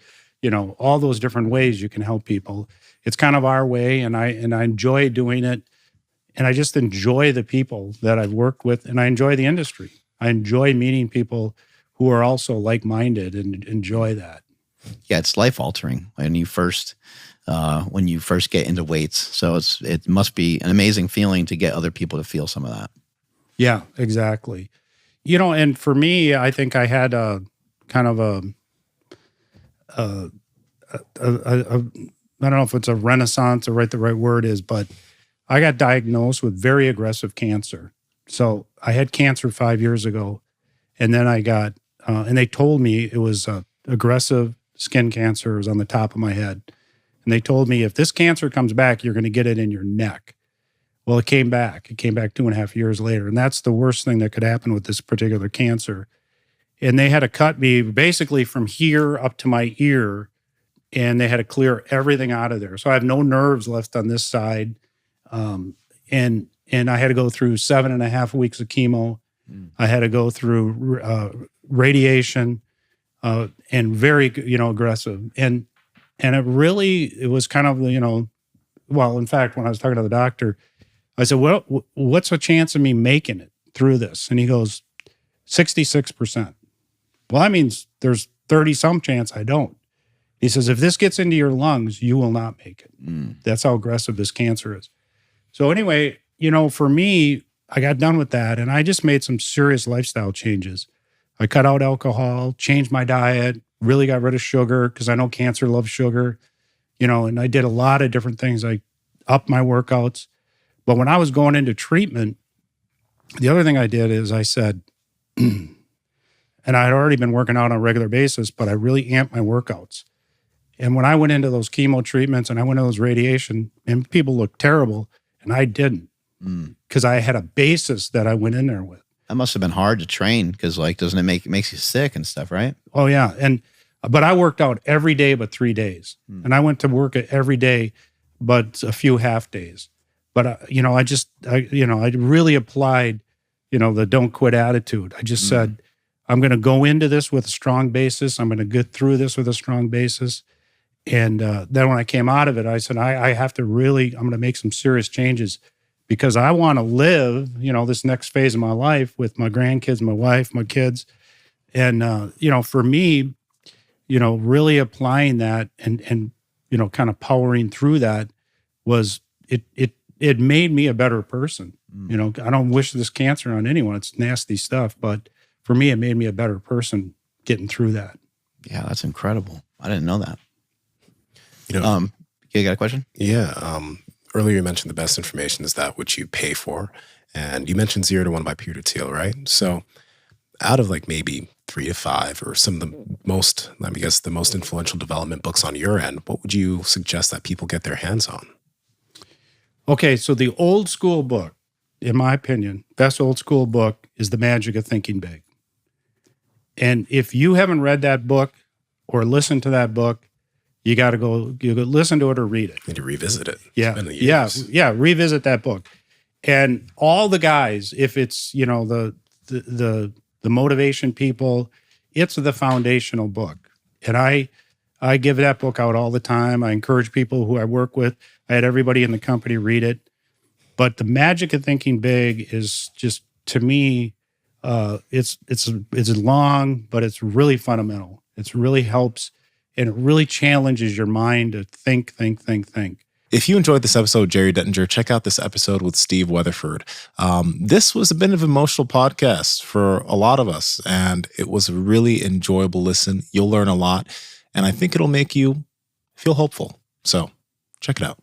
all those different ways you can help people. It's kind of our way, and I enjoy doing it. And I just enjoy the people that I've worked with, and I enjoy the industry. I enjoy meeting people who are also like-minded and enjoy that. Yeah, it's life-altering when you first get into weights. So it must be an amazing feeling to get other people to feel some of that. Yeah, exactly. And for me, I think I had a kind of a I don't know if it's a renaissance or the right word is, but I got diagnosed with very aggressive cancer. So I had cancer 5 years ago, and then I got, and they told me it was aggressive skin cancer. It was on the top of my head. And they told me, if this cancer comes back, you're going to get it in your neck. Well, it came back. It came back 2.5 years later. And that's the worst thing that could happen with this particular cancer. And they had to cut me basically from here up to my ear, and they had to clear everything out of there. So I have no nerves left on this side. And I had to go through 7.5 weeks of chemo. I had to go through radiation, and very, aggressive. And it was kind of, well, in fact, when I was talking to the doctor, I said, well, what's the chance of me making it through this? And he goes, 66%. Well, that means there's 30 some chance I don't. He says, if this gets into your lungs, you will not make it. That's how aggressive this cancer is. So anyway, for me, I got done with that, and I just made some serious lifestyle changes. I cut out alcohol, changed my diet, really got rid of sugar because I know cancer loves sugar, and I did a lot of different things. I upped my workouts. But when I was going into treatment, the other thing I did is I said, and I had already been working out on a regular basis, but I really amped my workouts. And when I went into those chemo treatments and I went to those radiation, and people looked terrible, and I didn't, because I had a basis that I went in there with. That must have been hard to train because, doesn't it makes you sick and stuff, right? Oh yeah, but I worked out every day but 3 days, and I went to work every day, but a few half days. But I really applied, the don't quit attitude. I just said, I'm going to go into this with a strong basis. I'm going to get through this with a strong basis. And then when I came out of it, I said, I'm going to make some serious changes because I want to live, this next phase of my life with my grandkids, my wife, my kids. And, for me, really applying that and kind of powering through that was, it made me a better person. I don't wish this cancer on anyone. It's nasty stuff. But for me, it made me a better person getting through that. Yeah, that's incredible. I didn't know that. You got a question? Yeah. Earlier you mentioned the best information is that which you pay for. And you mentioned 0 to 1 by Peter Thiel, right? So out of maybe 3 to 5 or some of the most, the most influential development books on your end, what would you suggest that people get their hands on? Okay, so the old school book, in my opinion, best old school book is The Magic of Thinking Big. And if you haven't read that book or listened to that book, you got to go listen to it or read it. Need to revisit it. Yeah, revisit that book. And all the guys, if it's, the motivation people, it's the foundational book. And I give that book out all the time. I encourage people who I work with. I had everybody in the company read it. But The Magic of Thinking Big is just, to me, it's long, but it's really fundamental. It really helps, and it really challenges your mind to think. If you enjoyed this episode, Jerry Dettinger, check out this episode with Steve Weatherford. This was a bit of an emotional podcast for a lot of us, and it was a really enjoyable listen. You'll learn a lot, and I think it'll make you feel hopeful. So check it out.